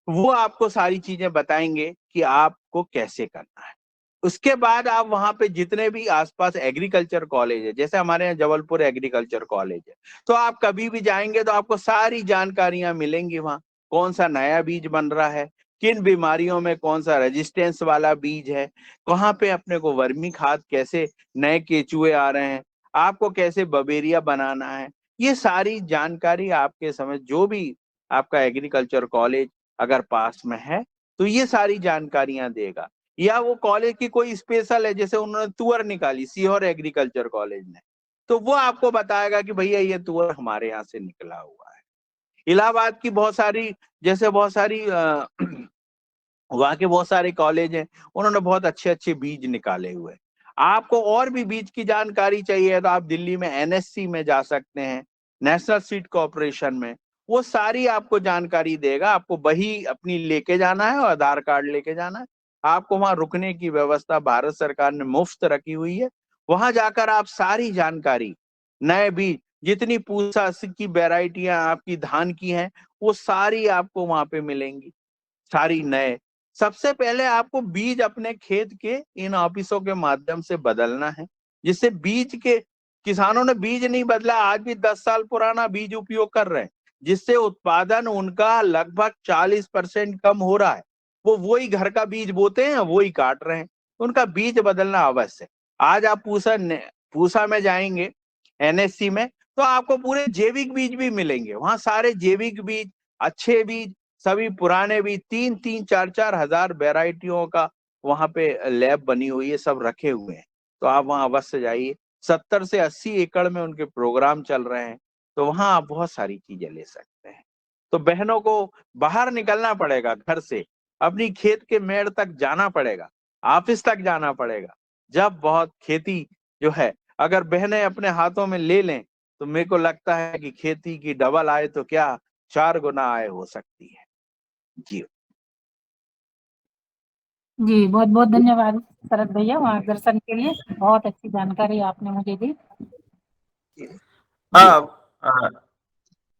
वो आपको सारी चीजें बताएंगे कि आपको कैसे करना है। उसके बाद आप वहां पे जितने भी आसपास एग्रीकल्चर कॉलेज है, जैसे हमारे यहाँ जबलपुर एग्रीकल्चर कॉलेज है, तो आप कभी भी जाएंगे तो आपको सारी जानकारियां मिलेंगी वहां। कौन सा नया बीज बन रहा है, किन बीमारियों में कौन सा रेजिस्टेंस वाला बीज है, कहाँ पे अपने को वर्मी खाद, कैसे नए केचुए आ रहे हैं, आपको कैसे बबेरिया बनाना है, ये सारी जानकारी आपके समझ जो भी आपका एग्रीकल्चर कॉलेज अगर पास में है तो ये सारी जानकारियां देगा। या वो कॉलेज की कोई स्पेशल है, जैसे उन्होंने तुअर निकाली सीहोर एग्रीकल्चर कॉलेज ने, तो वो आपको बताएगा कि भैया ये तुअर हमारे यहाँ से निकला हुआ है। इलाहाबाद की बहुत सारी, जैसे बहुत सारी वहाँ के बहुत सारे कॉलेज हैं, उन्होंने बहुत अच्छे अच्छे बीज निकाले हुए। आपको और भी बीज की जानकारी चाहिए तो आप दिल्ली में एनएससी में जा सकते हैं, नेशनल सीड कॉर्पोरेशन में, वो सारी आपको जानकारी देगा। आपको बही अपनी लेके जाना है और आधार कार्ड लेके जाना है। आपको वहां रुकने की व्यवस्था भारत सरकार ने मुफ्त रखी हुई है। वहां जाकर आप सारी जानकारी, नए बीज, जितनी पूसा की वेराइटियां आपकी धान की हैं, वो सारी आपको वहां पे मिलेंगी, सारी नए। सबसे पहले आपको बीज अपने खेत के इन ऑफिसों के माध्यम से बदलना है, जिससे बीज के किसानों ने बीज नहीं बदला, आज भी 10 साल पुराना बीज उपयोग कर रहे हैं, जिससे उत्पादन उनका लगभग 40% कम हो रहा है। वो वही घर का बीज बोते हैं, वही काट रहे हैं, उनका बीज बदलना अवश्य है। आज आप पूसा में जाएंगे एनएससी में, तो आपको पूरे जैविक बीज भी मिलेंगे वहां, सारे जैविक बीज, अच्छे बीज, सभी पुराने भी 3-3, 4-4 हजार वेराइटियों का वहां पे लैब बनी हुई है, सब रखे हुए हैं। तो आप वहां अवश्य जाइए। 70 से 80 एकड़ में उनके प्रोग्राम चल रहे हैं, तो वहां आप बहुत सारी चीजें ले सकते हैं। तो बहनों को बाहर निकलना पड़ेगा, घर से अपनी खेत के मेड़ तक जाना पड़ेगा, ऑफिस तक जाना पड़ेगा। जब बहुत खेती जो है अगर बहनें अपने हाथों में ले लें, तो मेरे को लगता है कि खेती की डबल आय तो क्या 4 गुना आय हो सकती है। जी जी, बहुत बहुत धन्यवाद शरद भैया मार्गदर्शन के लिए, बहुत अच्छी जानकारी आपने मुझे दी। अब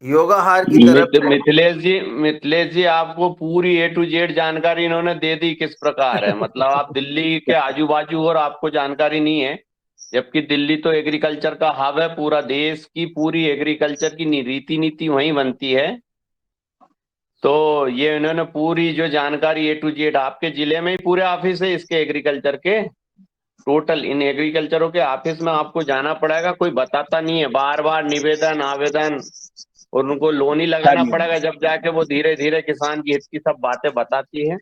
योगाहार की तरफ से मिथिलेश जी आपको पूरी A to Z जानकारी इन्होंने दे दी किस प्रकार है। मतलब आप दिल्ली के आजू बाजू और आपको जानकारी नहीं है, जबकि दिल्ली तो एग्रीकल्चर का हब है, पूरा देश की पूरी एग्रीकल्चर की रीति नीति वहीं बनती है। तो ये इन्होंने पूरी जो जानकारी A to Z, आपके जिले में ही पूरे ऑफिस है इसके एग्रीकल्चर के, टोटल इन एग्रीकल्चरों के ऑफिस में आपको जाना पड़ेगा, कोई बताता नहीं है, बार बार निवेदन आवेदन, और उनको लोन ही हाँ लगाना जी। पड़ेगा, जब जाके वो धीरे धीरे किसान की हित की सब बातें बताती है,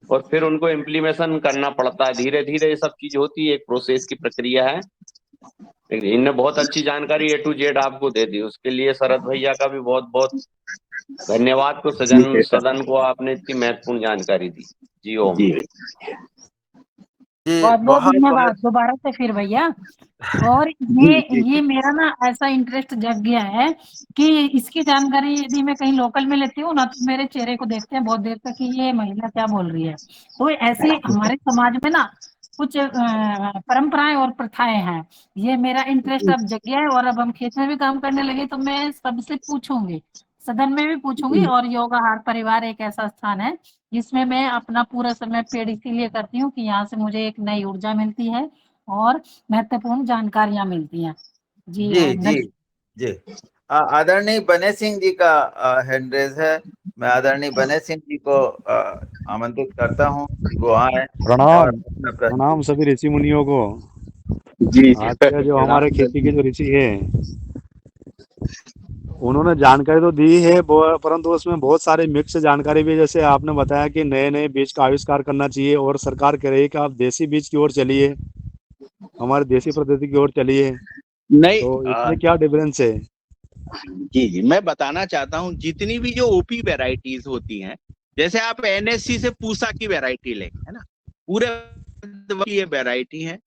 और फिर उनको इम्प्लीमेशन करना पड़ता है, धीरे धीरे ये सब चीज होती है, एक प्रोसेस की प्रक्रिया है। लेकिन इनने बहुत अच्छी जानकारी A to Z आपको दे दी, उसके लिए शरद भैया का भी बहुत बहुत धन्यवाद। को सदन को आपने इतनी महत्वपूर्ण जानकारी दी। जी ओम। जी जी बहुत बहुत बहुत धन्यवाद बहुत दोबारा से फिर भैया। और जी जी ये मेरा ना ऐसा इंटरेस्ट जग गया है कि इसकी जानकारी यदि मैं कहीं लोकल में लेती हूँ ना, तो मेरे चेहरे को देखते हैं बहुत देर तक कि ये महिला क्या बोल रही है। तो ऐसे हमारे समाज में ना कुछ परंपराएं और प्रथाएं हैं। ये मेरा इंटरेस्ट अब जग गया है, और अब हम खेत में भी काम करने लगे तो मैं सबसे पूछूंगी, सदन में भी पूछूंगी। और योगाहार परिवार एक ऐसा स्थान है जिसमें मैं अपना पूरा समय पेड़ इसीलिए करती हूँ कि यहाँ से मुझे एक नई ऊर्जा मिलती है और महत्वपूर्ण जानकारियां मिलती हैं। जी जी ओम जी धन्यवाद। जी। आदरणीय बने सिंह जी का हैंड रेज है। मैं आदरणीय बने सिंह जी को आमंत्रित करता हूँ कि वो आए और प्रणाम। अपना प्रणाम प्रस्तुति। सभी ऋषि मुनियों को। जी आज के जो हमारे खेती के जो ऋषि है, उन्होंने जानकारी तो दी है, परंतु उसमें बहुत सारे मिक्स जानकारी भी, जैसे आपने बताया कि नए नए बीज का आविष्कार करना चाहिए, और सरकार कह रही है कि आप देसी बीज की ओर चलिए, हमारे देसी पद्धति की ओर चलिए। नहीं तो इसमें क्या डिफरेंस है? जी जी, मैं बताना चाहता हूँ, जितनी भी जो ओपी वेराइटीज होती हैं, जैसे आप एनएससी से पूसा की वेराइटी लेंगे, है ना, पूरे ये वेराइटी है,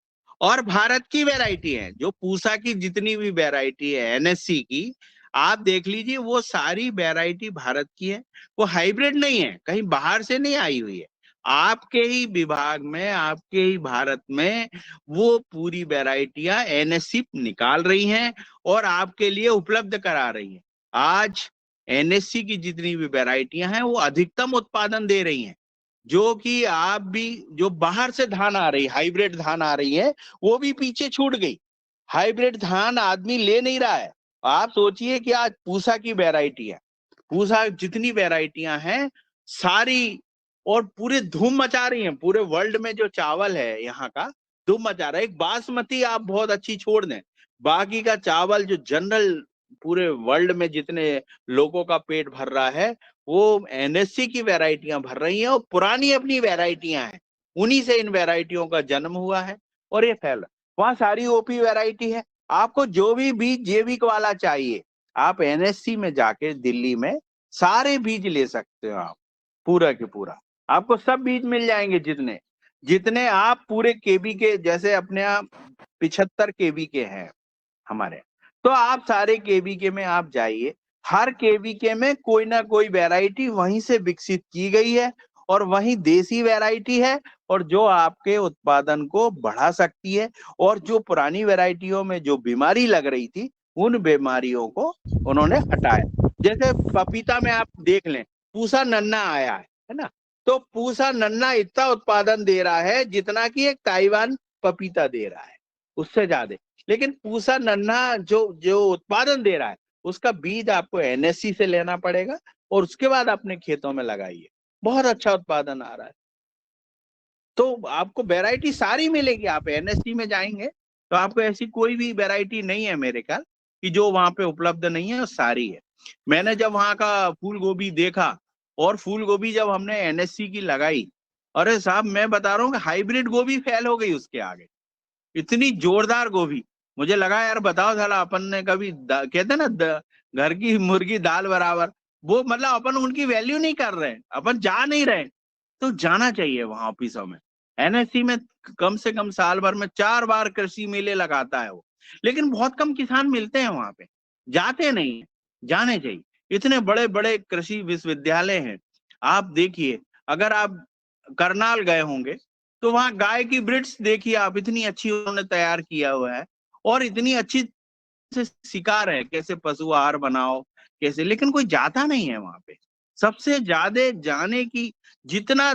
और भारत की वेराइटी है। जो पूसा की जितनी भी वेराइटी है एनएससी की, आप देख लीजिए, वो सारी वेराइटी भारत की है। वो हाइब्रिड नहीं है, कहीं बाहर से नहीं आई हुई है। आपके ही विभाग में, आपके ही भारत में वो पूरी वेराइटियां एनएससी निकाल रही हैं और आपके लिए उपलब्ध करा रही है। आज एनएससी की जितनी भी वेराइटियां हैं वो अधिकतम उत्पादन दे रही हैं, जो कि आप भी, जो बाहर से धान आ रही, हाइब्रिड धान आ रही है, वो भी पीछे छूट गई। हाइब्रिड धान आदमी ले नहीं रहा है। आप सोचिए कि आज पूसा की वेराइटी है, पूसा जितनी वेराइटियां हैं सारी, और पूरे धूम मचा रही हैं। पूरे वर्ल्ड में जो चावल है यहाँ का धूम मचा रहा है। एक बासमती आप बहुत अच्छी छोड़ दें, बाकी का चावल जो जनरल पूरे वर्ल्ड में जितने लोगों का पेट भर रहा है, वो एनएससी की वेराइटियां भर रही हैं, और पुरानी अपनी वेराइटियां हैं, उन्हीं से इन वेराइटियों का जन्म हुआ है और ये फैल रहा। वहां सारी ओपी वेराइटी है। आपको जो भी बीज जैविक वाला चाहिए, आप एनएससी में जाके दिल्ली में सारे बीज ले सकते हो। आप पूरा के पूरा आपको सब बीज मिल जाएंगे, जितने जितने आप पूरे केबी के, जैसे अपने यहाँ 75 केबी के हैं हमारे, तो आप सारे केबीके में आप जाइए, हर केबीके में कोई ना कोई वैरायटी वहीं से विकसित की गई है, और वहीं देसी वैरायटी है, और जो आपके उत्पादन को बढ़ा सकती है। और जो पुरानी वैरायटियों में जो बीमारी लग रही थी, उन बीमारियों को उन्होंने हटाया। जैसे पपीता में आप देख लें, पूसा नन्ना आया है ना, तो पूसा नन्ना इतना उत्पादन दे रहा है जितना कि एक ताइवान पपीता दे रहा है, उससे ज्यादा। लेकिन पूसा नन्हा जो जो उत्पादन दे रहा है, उसका बीज आपको एनएससी से लेना पड़ेगा, और उसके बाद अपने खेतों में लगाइए। बहुत अच्छा उत्पादन आ रहा है। तो आपको वैरायटी सारी मिलेगी। आप एनएससी में जाएंगे तो आपको ऐसी कोई भी वैरायटी नहीं है मेरे ख्याल कि जो वहां पे उपलब्ध नहीं है, और सारी है। मैंने जब वहां का फूल गोभी देखा, और फूल गोभी जब हमने एनएससी की लगाई, अरे साहब मैं बता रहा हूँ कि हाइब्रिड गोभी फेल हो गई उसके आगे। इतनी जोरदार गोभी, मुझे लगा यार बताओ साला, अपन ने कभी कहते ना घर की मुर्गी दाल बराबर, वो मतलब अपन उनकी वैल्यू नहीं कर रहे हैं, अपन जा नहीं रहे। तो जाना चाहिए वहां ऑफिसों में। एनएससी में कम से कम साल भर में 4 बार कृषि मेले लगाता है वो, लेकिन बहुत कम किसान मिलते हैं वहां पे, जाते नहीं है। जाने चाहिए। इतने बड़े बड़े कृषि विश्वविद्यालय हैं। आप देखिए, अगर आप करनाल गए होंगे तो वहां गाय की ब्रिड्स देखिए आप, इतनी अच्छी उन्होंने तैयार किया हुआ है, और इतनी अच्छी से सिखा रहे हैं कैसे पशु आहार बनाओ, कैसे। लेकिन कोई जाता नहीं है वहां पे। सबसे ज्यादा जाने की, जितना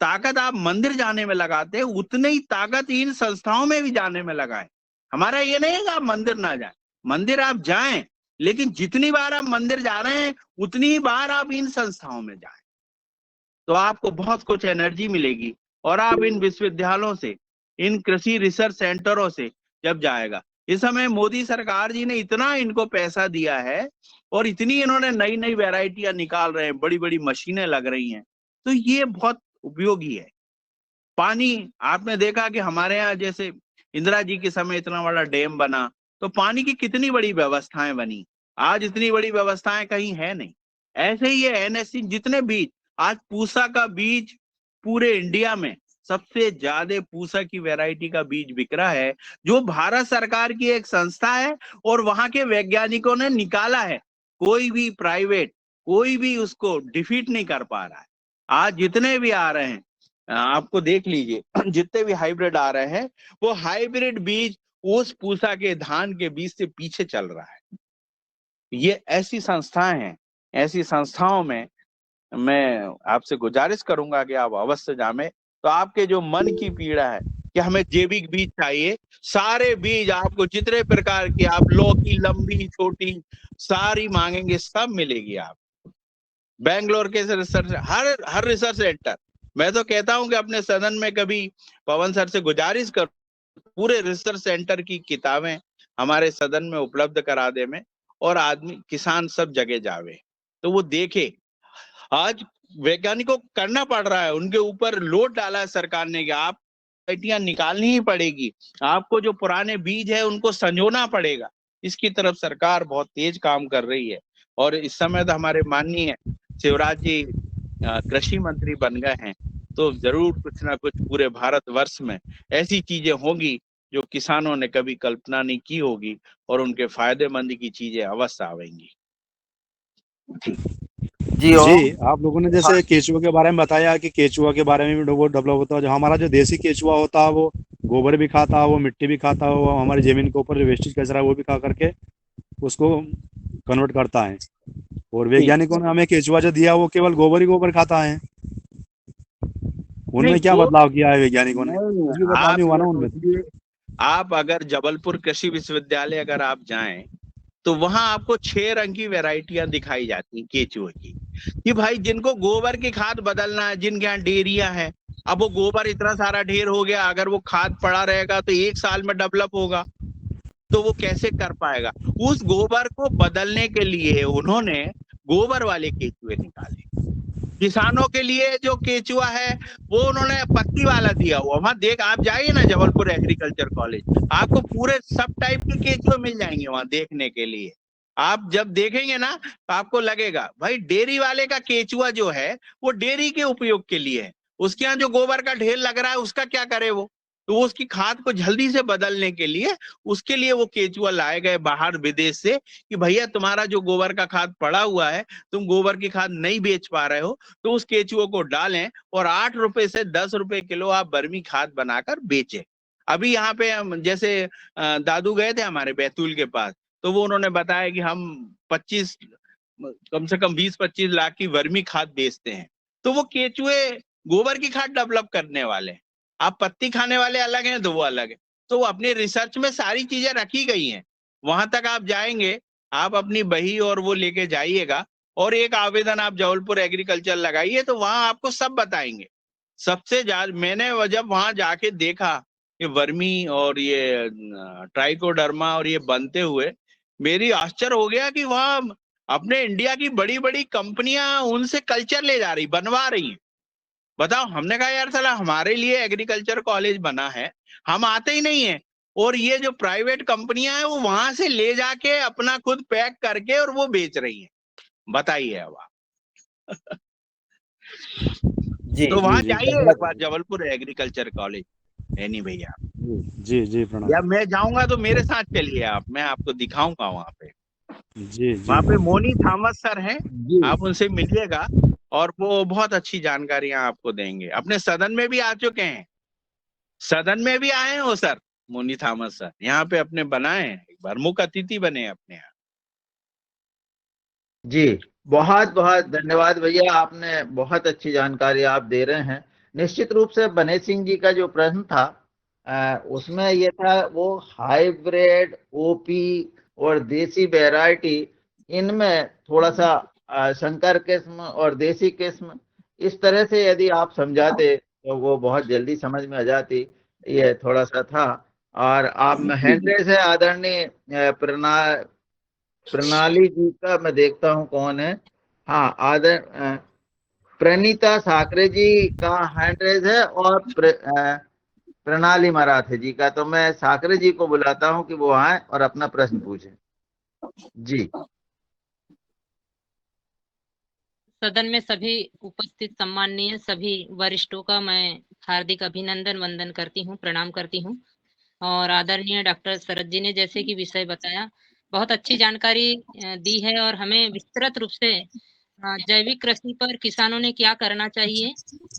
ताकत आप मंदिर जाने में लगाते हैं, उतनी ही ताकत इन संस्थाओं में भी जाने में लगाए। हमारा ये नहीं है कि आप मंदिर ना जाएं, मंदिर आप जाएं, लेकिन जितनी बार आप मंदिर जा रहे हैं उतनी बार आप इन संस्थाओं में जाएं, तो आपको बहुत कुछ एनर्जी मिलेगी। और आप इन विश्वविद्यालयों से, इन कृषि रिसर्च सेंटरों से जब जाएगा, इस समय मोदी सरकार जी ने इतना इनको पैसा दिया है और इतनी इन्होंने नई नई वैरायटियां निकाल रहे हैं, बड़ी बड़ी मशीनें लग रही हैं, तो ये बहुत उपयोगी है। पानी आपने देखा कि हमारे यहाँ जैसे इंदिरा जी के समय इतना बड़ा डैम बना, तो पानी की कितनी बड़ी व्यवस्थाएं बनी, आज इतनी बड़ी व्यवस्थाएं कहीं है नहीं। ऐसे ही ये एनएससी जितने बीज, आज पूसा का बीज पूरे इंडिया में सबसे ज्यादा पूसा की वैरायटी का बीज बिक रहा है, जो भारत सरकार की एक संस्था है और वहां के वैज्ञानिकों ने निकाला है। कोई भी प्राइवेट, कोई भी उसको डिफीट नहीं कर पा रहा है। आज जितने भी आ रहे हैं, आपको देख लीजिए, जितने भी हाइब्रिड आ रहे हैं, वो हाइब्रिड बीज उस पूसा के धान के बीज से पीछे चल रहा है। ये ऐसी संस्थाएं हैं, ऐसी संस्थाओं में मैं आपसे गुजारिश करूंगा कि आप अवश्य जामें। तो आपके जो मन की पीड़ा है कि हमें जैविक बीज चाहिए, सारे बीज आपको जितने प्रकार के आप लौकी लंबी छोटी सारी मांगेंगे, सब मिलेगी। आप बेंगलोर के रिसर्च, हर रिसर्च सेंटर, मैं तो कहता हूं कि अपने सदन में कभी पवन सर से गुजारिश कर, पूरे रिसर्च सेंटर की किताबें हमारे सदन में उपलब्ध करा दे में, और आदमी किसान सब जगह जावे तो वो देखे। आज वैज्ञानिकों को करना पड़ रहा है, उनके ऊपर लोड डाला है सरकार ने कि आप वैरायटियां निकालनी ही पड़ेगी, आपको जो पुराने बीज है उनको संजोना पड़ेगा। इसकी तरफ सरकार बहुत तेज काम कर रही है। और इस समय तो हमारे माननीय शिवराज जी कृषि मंत्री बन गए हैं, तो जरूर कुछ ना कुछ पूरे भारतवर्ष में ऐसी चीजें होंगी जो किसानों ने कभी कल्पना नहीं की होगी, और उनके फायदेमंद की चीजें अवश्य आवेंगी। जी जी, आप लोगों ने जैसे केचुआ के बारे में बताया कि केचुआ के बारे में भी वो डेवलप होता है। जो हमारा जो देसी केचुआ होता है वो गोबर भी खाता है, वो मिट्टी भी खाता है, वो हमारी जमीन के ऊपर जो वेस्टेज कचरा है वो भी खा करके उसको कन्वर्ट करता है। और वैज्ञानिकों ने हमें केचुआ जो दिया वो केवल गोबर ही गोबर खाता है। उनमें क्या बदलाव किया है वैज्ञानिकों ने, कुछ भी बदलाव नहीं हुआ ना उनमें। आप अगर जबलपुर कृषि विश्वविद्यालय अगर आप जाएं, तो वहां आपको 6 रंग की वैरायटियां दिखाई जाती केचुए की, कि भाई जिनको गोबर की खाद बदलना है, जिनके यहाँ डेयरियां हैं, अब वो गोबर इतना सारा ढेर हो गया, अगर वो खाद पड़ा रहेगा तो 1 साल में डेवलप होगा, तो वो कैसे कर पाएगा। उस गोबर को बदलने के लिए उन्होंने गोबर वाले केचुए निकाले। किसानों के लिए जो केचुआ है वो उन्होंने पत्ती वाला दिया हुआ। वहां देख, आप जाइए ना जबलपुर एग्रीकल्चर कॉलेज, आपको पूरे सब टाइप के केचुए मिल जाएंगे वहां देखने के लिए। आप जब देखेंगे ना तो आपको लगेगा भाई डेयरी वाले का केचुआ जो है वो डेयरी के उपयोग के लिए है, उसके यहाँ जो गोबर का ढेर लग रहा है उसका क्या करे वो, तो वो उसकी खाद को जल्दी से बदलने के लिए, उसके लिए वो केचुआ लाए गए बाहर विदेश से, कि भैया तुम्हारा जो गोबर का खाद पड़ा हुआ है, तुम गोबर की खाद नहीं बेच पा रहे हो, तो उस केचुओं को डालें और 8 रुपए से 10 रुपए किलो आप बर्मी खाद बनाकर बेचें। अभी यहाँ पे हम जैसे दादू गए थे हमारे बैतूल के पास, तो वो उन्होंने बताया कि हम 25 कम से कम 20-25 लाख की वर्मी खाद बेचते हैं। तो वो केचुए गोबर की खाद डेवलप करने वाले हैं, आप पत्ती खाने वाले अलग हैं तो वो अलग है। तो अपने रिसर्च में सारी चीजें रखी गई हैं, वहां तक आप जाएंगे, आप अपनी बही और वो लेके जाइएगा, और एक आवेदन आप जबलपुर एग्रीकल्चर लगाइए, तो वहां आपको सब बताएंगे। सबसे ज्यादा मैंने जब वहां जाके देखा ये वर्मी और ये ट्राइकोडर्मा और ये बनते हुए, मेरी आश्चर्य हो गया कि वहां अपने इंडिया की बड़ी बड़ी कंपनियां उनसे कल्चर ले जा रही, बनवा रही हैं। बताओ, हमने कहा यार साला हमारे लिए एग्रीकल्चर कॉलेज बना है, हम आते ही नहीं है, और ये जो प्राइवेट कंपनियां हैं वो वहां से ले जाके अपना खुद पैक करके और वो बेच रही हैं। बताइए अब आप। जी तो वहां जी जाइए एक बार जबलपुर एग्रीकल्चर कॉलेज, है नहीं भैया, जी जी प्रणाम। या मैं जाऊंगा तो मेरे साथ चलिए आप, मैं आपको दिखाऊंगा वहां पे। जी जी वहां पे मोनी थॉमस सर हैं, जी आप उनसे मिलिएगा और वो बहुत अच्छी जानकारियां आपको देंगे। अपने सदन में भी आ चुके हैं, सदन में भी आए हैं वो सर, मोनी थॉमस सर यहाँ पे अपने बनाए हैं, एक बार मुख्य अतिथि बने अपने यहाँ। जी, बहुत बहुत धन्यवाद भैया, आपने बहुत अच्छी जानकारी आप दे रहे हैं। निश्चित रूप से बने सिंह जी का जो प्रश्न था उसमें ये था वो हाइब्रिड, ओपी और देसी वैरायटी, इनमें थोड़ा सा संकर किस्म और देसी किस्म, इस तरह से यदि आप समझाते तो वो बहुत जल्दी समझ में आ जाती। ये थोड़ा सा था। और आप हैंड रेस है आदरणीय प्रणाली जी का, मैं देखता हूँ कौन है। हाँ, प्रणीता साकरे जी का हैंड रेज है और प्रणाली मराठे जी का। तो मैं साकरे जी को बुलाता हूं कि वो आए और अपना प्रश्न पूछें। जी। सदन में सभी उपस्थित सम्माननीय सभी वरिष्ठों का मैं हार्दिक अभिनंदन वंदन करती हूँ, प्रणाम करती हूँ। और आदरणीय डॉक्टर शरद जी ने जैसे कि विषय बताया, बहुत अच्छी जानकारी दी है और हमें विस्तृत रूप से जैविक कृषि पर किसानों ने क्या करना चाहिए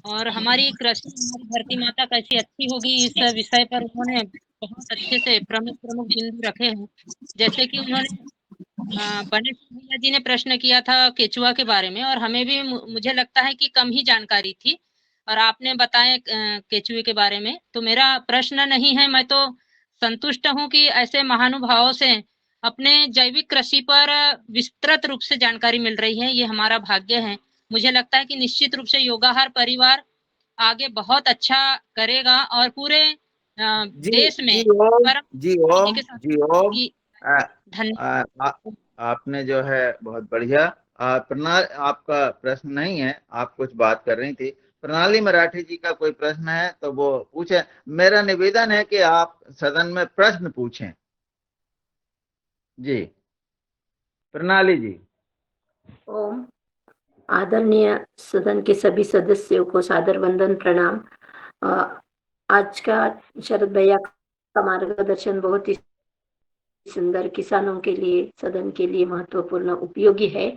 और हमारी कृषि, हमारी धरती माता कैसी अच्छी होगी, इस विषय पर उन्होंने बहुत अच्छे से प्रमुख बिंदु रखे हैं। जैसे कि उन्होंने गणेश भैया जी ने प्रश्न किया था केचुआ के बारे में और हमें भी मुझे लगता है कि कम ही जानकारी थी और आपने बताया केचुए के बारे में। तो मेरा प्रश्न नहीं है, मैं तो संतुष्ट हूं कि ऐसे महानुभावों से अपने जैविक कृषि पर विस्तृत रूप से जानकारी मिल रही है। ये हमारा भाग्य है। मुझे लगता है कि निश्चित रूप से योगाहार परिवार आगे बहुत अच्छा करेगा और पूरे जी देश में जी ओम, परम जी ओम, के साथ जी ओम। की आ, धन्यवाद। आ, आ, आपने जो है बहुत बढ़िया। आपका प्रश्न नहीं है, आप कुछ बात कर रही थी। प्रणाली मराठी जी का कोई प्रश्न है तो वो पूछे। मेरा निवेदन है कि आप सदन में प्रश्न पूछें। जी, प्रणाली जी। ओम। आदरणीय सदन के सभी सदस्यों को सादर वंदन प्रणाम। आज का शरद भैया का मार्गदर्शन बहुत ही सुंदर, किसानों के लिए, सदन के लिए महत्वपूर्ण, उपयोगी है।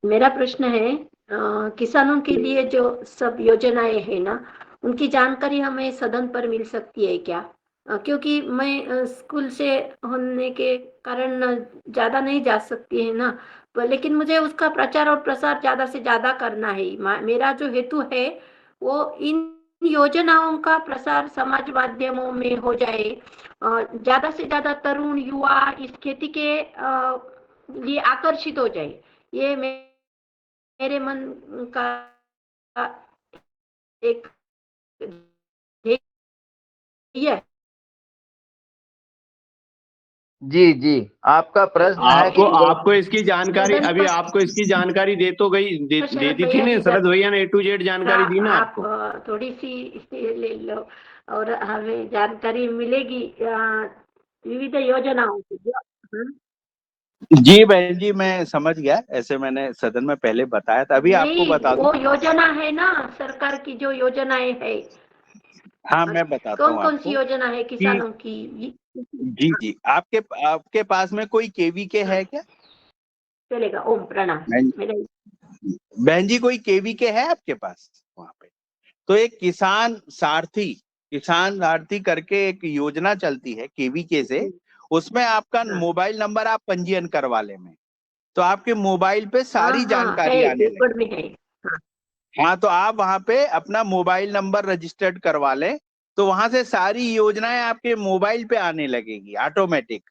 मेरा प्रश्न है, किसानों के लिए जो सब योजनाएं है ना, उनकी जानकारी हमें सदन पर मिल सकती है क्या? क्योंकि मैं स्कूल से होने के कारण ज्यादा नहीं जा सकती है ना, लेकिन मुझे उसका प्रचार और प्रसार ज्यादा से ज्यादा करना है। मेरा जो हेतु है वो इन योजनाओं का प्रसार समाज माध्यमों में हो जाए, ज्यादा से ज्यादा तरुण युवा इस खेती के लिए आकर्षित हो जाए। ये मेरे मन का एक ध्येय है। जी जी, आपका प्रश्न है कि आपको इसकी जानकारी, सदन अभी पर आपको इसकी जानकारी दे तो गई, दे शरद दी थी भैया ना जी शरद भैया ने, A to Z जानकारी दी ना आप आपको। थोड़ी सी ले लो और हमें जानकारी मिलेगी विविध योजनाओं की जी बहन जी, मैं समझ गया। ऐसे मैंने सदन में पहले बताया था, अभी आपको नहीं, बता दूं। वो योजना है ना सरकार की, जो योजनाएं है, हाँ, मैं बताता कौन हूँ कौन सी आपको योजना है कि किसानों की? जी जी, आपके आपके पास में कोई केवी के है क्या? चलेगा। ओम प्रणाम। बहन मेरा बहन जी, कोई केवी के है आपके पास वहां पे? तो एक किसान सारथी करके एक योजना चलती है केवीके से। उसमें आपका मोबाइल नंबर आप पंजीयन करवा ले में, तो आपके मोबाइल पे हाँ सारी हाँ है, जानकारी आने पेपर लगी। में है। हाँ हाँ, तो आप वहां पे अपना मोबाइल नंबर रजिस्टर्ड करवा लें, तो वहां से सारी योजनाएं आपके मोबाइल पे आने लगेगी ऑटोमेटिक।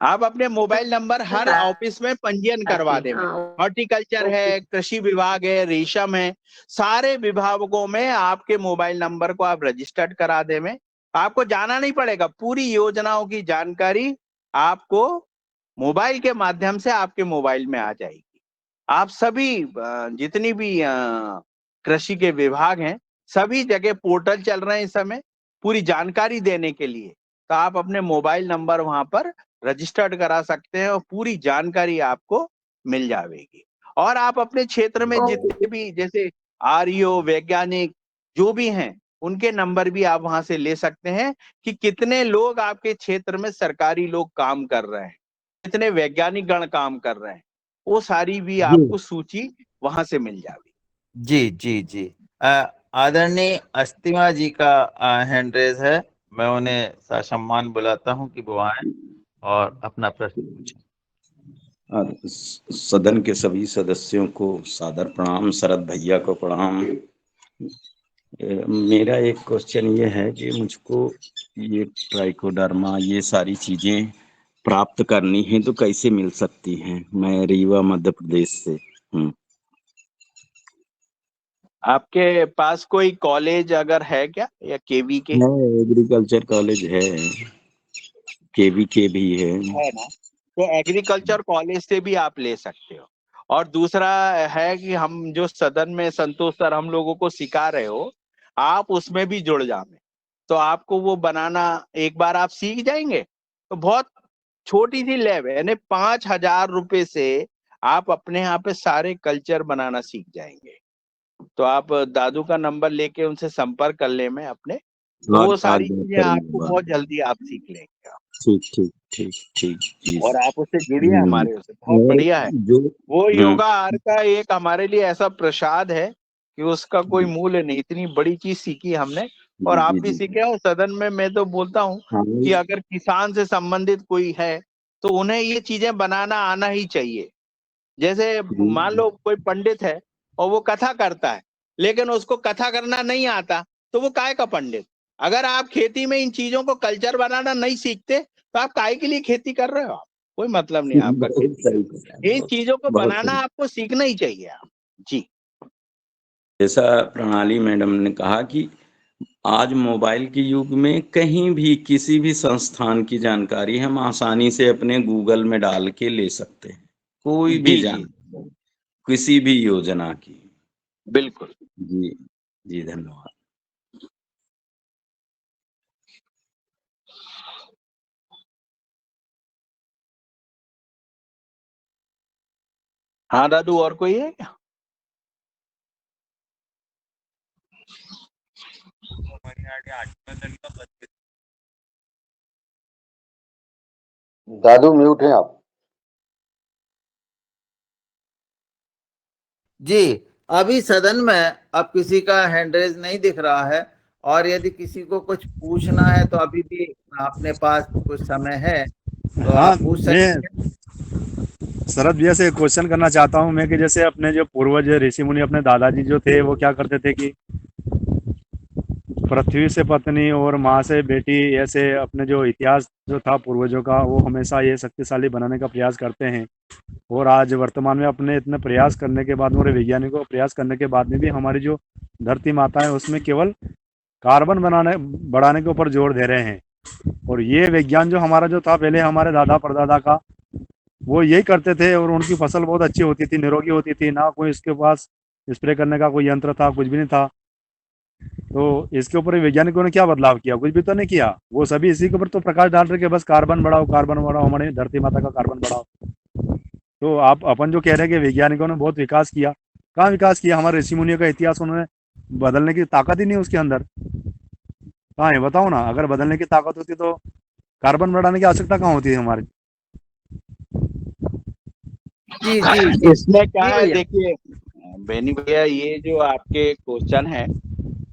आप अपने मोबाइल नंबर हर ऑफिस में पंजीयन करवा दे में। हाँ, हॉर्टिकल्चर ओके। है, कृषि विभाग है, रेशम है, सारे विभागों में आपके मोबाइल नंबर को आप रजिस्टर्ड करा दे में। आपको जाना नहीं पड़ेगा, पूरी योजनाओं की जानकारी आपको मोबाइल के माध्यम से आपके मोबाइल में आ जाएगी। आप सभी जितनी भी कृषि के विभाग हैं, सभी जगह पोर्टल चल रहे हैं इस समय पूरी जानकारी देने के लिए। तो आप अपने मोबाइल नंबर वहां पर रजिस्टर्ड करा सकते हैं और पूरी जानकारी आपको मिल जाएगी। और आप अपने क्षेत्र में जितने भी जैसे आरईओ, वैज्ञानिक जो भी हैं, उनके नंबर भी आप वहां से ले सकते हैं कि कितने लोग आपके क्षेत्र में सरकारी लोग काम कर रहे हैं, कितने वैज्ञानिक गण काम कर रहे हैं, वो सारी भी जी आपको सूची वहां से मिल जाएगी। जी जी जी। आदरणीय अस्तिमा जी का हैंड रेज है। मैं उन्हें ससम्मान बुलाता हूं कि वो आए और अपना प्रश्न पूछें। सदन के सभी सदस्यों को सादर प्रणाम, शरद भैया को प्रणाम। मेरा एक क्वेश्चन ये है कि मुझको ये ट्राइकोडर्मा ये सारी चीजें प्राप्त करनी है तो कैसे मिल सकती हैं? मैं रीवा मध्य प्रदेश से हूँ। आपके पास कोई कॉलेज अगर है क्या, या केवी के? एग्रीकल्चर कॉलेज है, केवी के भी है ना, तो एग्रीकल्चर कॉलेज से भी आप ले सकते हो। और दूसरा है कि हम जो सदन में संतोष सर हम लोगों को सिखा रहे हो, आप उसमें भी जुड़ जाए, तो आपको वो बनाना एक बार आप सीख जाएंगे तो बहुत छोटी सी लैब है, यानी 5,000 रुपए से आप अपने यहाँ पे सारे कल्चर बनाना सीख जाएंगे। तो आप दादू का नंबर लेके उनसे संपर्क कर ले में अपने, तो वो आज सारी बात चीजें आपको करूंगा। बहुत जल्दी आप सीख लेंगे। ठीक ठीक ठीक ठीक जी। और आप उससे जुड़िए, हमारे उससे बहुत और बढ़िया है। जो वो योगा आर का एक हमारे लिए ऐसा प्रसाद है कि उसका कोई मूल्य नहीं। इतनी बड़ी चीज सीखी हमने, और आप जी भी जी सीखे। और सदन में मैं तो बोलता हूँ हाँ कि अगर किसान से संबंधित कोई है तो उन्हें ये चीजें बनाना आना ही चाहिए। जैसे मान लो कोई पंडित है और वो कथा करता है, लेकिन उसको कथा करना नहीं आता, तो वो काय का पंडित? अगर आप खेती में इन चीजों को कल्चर बनाना नहीं सीखते तो आप काय के लिए खेती कर रहे हो? आप कोई मतलब नहीं आपका बहुत खेती सही का। इन चीजों को बहुत बनाना सही। आपको सीखना ही चाहिए आप जी। जैसा प्रणाली मैडम ने कहा कि आज मोबाइल के युग में कहीं भी किसी भी संस्थान की जानकारी हम आसानी से अपने गूगल में डाल के ले सकते हैं, कोई भी जी जी किसी भी योजना की। बिल्कुल। जी जी धन्यवाद। हाँ दादू, और कोई है क्या? दादू म्यूट हैं आप। जी, अभी सदन में अब किसी का हैंड रेज नहीं दिख रहा है, और यदि किसी को कुछ पूछना है तो अभी भी अपने पास कुछ समय है, तो हाँ, आप पूछ सकते मैं हैं। शरद भैया से क्वेश्चन करना चाहता हूँ मैं कि जैसे अपने जो पूर्वज ऋषि मुनि अपने दादाजी जो थे वो क्या करते थे कि पृथ्वी से पत्नी और माँ से बेटी, ऐसे अपने जो इतिहास जो था पूर्वजों का वो हमेशा ये शक्तिशाली बनाने का प्रयास करते हैं। और आज वर्तमान में अपने इतने प्रयास करने के बाद और वैज्ञानिकों प्रयास करने के बाद में भी हमारी जो धरती माता है उसमें केवल कार्बन बढ़ाने के ऊपर जोर दे रहे हैं। और ये विज्ञान जो हमारा जो था पहले हमारे दादा परदादा का, वो यही करते थे और उनकी फसल बहुत अच्छी होती थी, निरोगी होती थी, ना कोई इसके पास स्प्रे करने का कोई यंत्र था, कुछ भी नहीं था। तो इसके ऊपर वैज्ञानिकों ने क्या बदलाव किया? कुछ भी तो नहीं किया। वो सभी इसी के ऊपर तो प्रकाश डाल रहे कि बस कार्बन बढ़ाओ, हमारी धरती माता का कार्बन बढ़ाओ। तो आप अपन जो कह रहे हैं कि वैज्ञानिकों ने बहुत विकास किया, कहाँ विकास किया? हमारे ऋषि मुनियों का इतिहास उन्होंने बदलने की ताकत ही नहीं उसके अंदर। कहाँ है बताओ ना? अगर बदलने की ताकत होती तो कार्बन बढ़ाने की आवश्यकता कहाँ होती है हमारी? जी जी जी इसमें क्या जी है, भैया। देखिए बेनी भैया, ये जो आपके क्वेश्चन है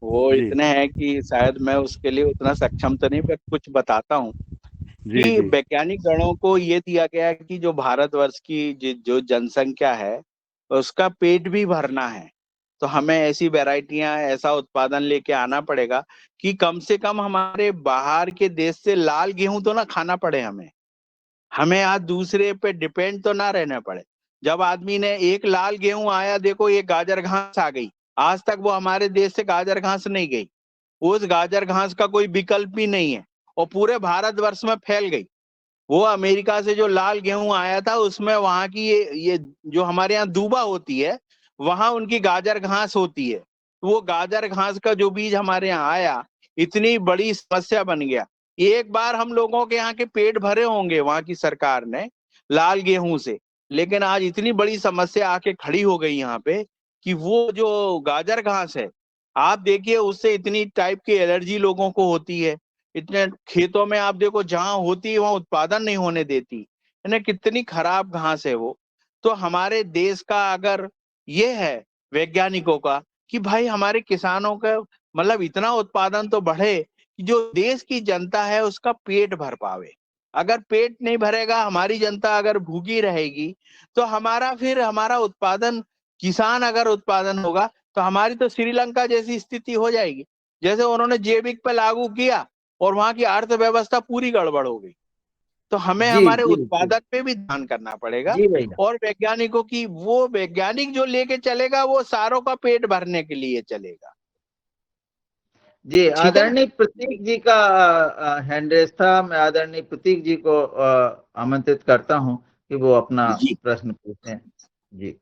वो जी इतने हैं कि शायद मैं उसके लिए उतना सक्षम तो नहीं, पर कुछ बताता हूँ जी कि जी वैज्ञानिक गणों को ये दिया गया है कि जो भारतवर्ष की जो जनसंख्या है उसका पेट भी भरना है, तो हमें ऐसी वैरायटियां, ऐसा उत्पादन लेके आना पड़ेगा कि कम से कम हमारे बाहर के देश से लाल गेहूं तो ना खाना पड़े हमें। हमें आज दूसरे पे डिपेंड तो ना रहना पड़े। जब आदमी ने एक लाल गेहूं आया, देखो ये गाजर घास आ गई, आज तक वो हमारे देश से गाजर घास नहीं गई। उस गाजर घास का कोई विकल्प ही नहीं है, और पूरे भारतवर्ष में फैल गई। वो अमेरिका से जो लाल गेहूं आया था उसमें वहां की ये जो हमारे यहाँ दूबा होती है, वहां उनकी गाजर घास होती है। तो वो गाजर घास का जो बीज हमारे यहाँ आया, इतनी बड़ी समस्या बन गया। एक बार हम लोगों के यहाँ के पेट भरे होंगे वहां की सरकार ने लाल गेहूं से, लेकिन आज इतनी बड़ी समस्या आके खड़ी हो गई यहाँ पे कि वो जो गाजर घास है, आप देखिए उससे इतनी टाइप की एलर्जी लोगों को होती है। इतने खेतों में आप देखो, जहां होती है वहां उत्पादन नहीं होने देती, यानी कितनी खराब घास है वो। तो हमारे देश का अगर ये है वैज्ञानिकों का कि भाई हमारे किसानों का मतलब इतना उत्पादन तो बढ़े कि जो देश की जनता है उसका पेट भर पावे। अगर पेट नहीं भरेगा, हमारी जनता अगर भूखी रहेगी, तो हमारा उत्पादन, किसान अगर उत्पादन होगा तो हमारी तो श्रीलंका जैसी स्थिति हो जाएगी, जैसे उन्होंने जेबिक पे लागू किया और वहां की अर्थव्यवस्था पूरी गड़बड़ हो गई। तो हमें जी हमारे जी जी उत्पादन पे भी ध्यान करना पड़ेगा, जी भैया। और वैज्ञानिकों की, वो वैज्ञानिक जो लेके चलेगा वो सारों का पेट भरने के लिए चलेगा। जी, ठीक है ना? आदरणीय प्रतीक जी का हैंड रेस था। मैं आदरणीय प्रतीक जी को आमंत्रित करता हूं कि वो अपना जी प्रश्न पूछें। जी।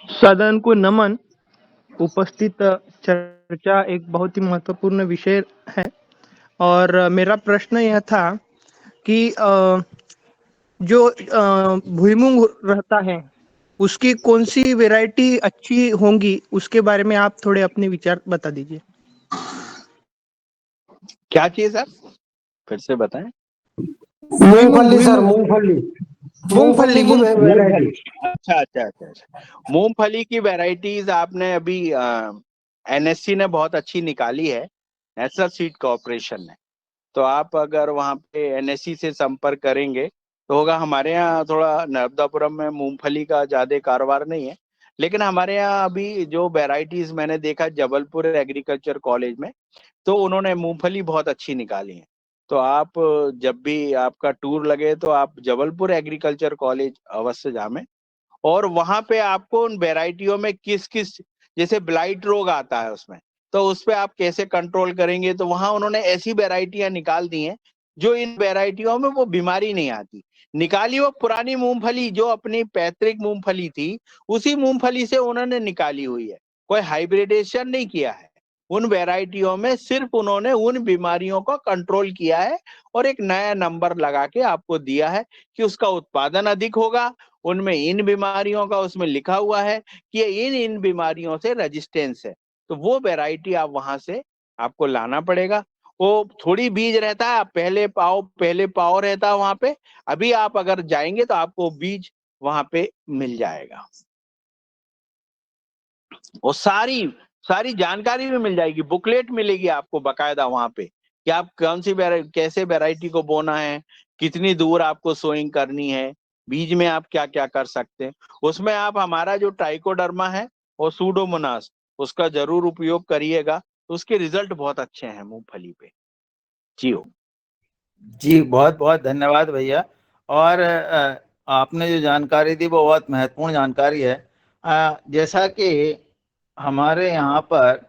सदन को नमन। उपस्थित चर्चा एक बहुत ही महत्वपूर्ण विषय है और मेरा प्रश्न यह था कि जो भुईमूंग रहता है उसकी कौन सी वैरायटी अच्छी होंगी, उसके बारे में आप थोड़े अपने विचार बता दीजिए। क्या चाहिए सर, फिर से बताएं। मूंगफली सर, मूंगफली मूंगफली की वैरायटी। अच्छा अच्छा अच्छा अच्छा, मूंगफली की वैरायटीज आपने अभी एनएससी ने बहुत अच्छी निकाली है, नेशनल सीड कॉर्पोरेशन ने। तो आप अगर वहाँ पे एनएससी से संपर्क करेंगे तो होगा। हमारे यहाँ थोड़ा नर्मदापुरम में मूंगफली का ज्यादा कारोबार नहीं है, लेकिन हमारे यहाँ अभी जो वैरायटीज मैंने देखा जबलपुर एग्रीकल्चर कॉलेज में, तो उन्होंने मूंगफली बहुत अच्छी निकाली है। तो आप जब भी आपका टूर लगे तो आप जबलपुर एग्रीकल्चर कॉलेज अवश्य जामें, और वहां पे आपको उन वेराइटियों में किस किस, जैसे ब्लाइट रोग आता है उसमें, तो उस पे आप कैसे कंट्रोल करेंगे, तो वहां उन्होंने ऐसी वेराइटियां निकाल दी हैं जो इन वेराइटियों में वो बीमारी नहीं आती। निकाली वो पुरानी मूंगफली जो अपनी पैतृक मूंगफली थी, उसी मूंगफली से उन्होंने निकाली हुई है, कोई हाइब्रिडेशन नहीं किया है। उन वेराइटियों में सिर्फ उन्होंने उन बीमारियों को कंट्रोल किया है और एक नया नंबर लगा के आपको दिया है कि उसका उत्पादन अधिक होगा, उनमें इन बीमारियों का उसमें लिखा हुआ है कि इन बीमारियों से रेजिस्टेंस है। तो वो वैरायटी आप वहां से आपको लाना पड़ेगा। वो थोड़ी बीज रहता है, आप पहले पाओ रहता है वहां पे। अभी आप अगर जाएंगे तो आपको बीज वहां पे मिल जाएगा, और सारी सारी जानकारी भी मिल जाएगी, बुकलेट मिलेगी आपको बकायदा वहां पे कि आप कौन सी कैसे वैरायटी को बोना है, कितनी दूर आपको सोइंग करनी है, बीज में आप क्या क्या कर सकते हैं। उसमें आप हमारा जो ट्राइकोडर्मा है और सूडोमोनास, उसका जरूर उपयोग करिएगा, तो उसके रिजल्ट बहुत अच्छे हैं मूंगफली पे। जी, बहुत बहुत धन्यवाद भैया। और आपने जो जानकारी दी वो बहुत महत्वपूर्ण जानकारी है। जैसा कि हमारे यहाँ पर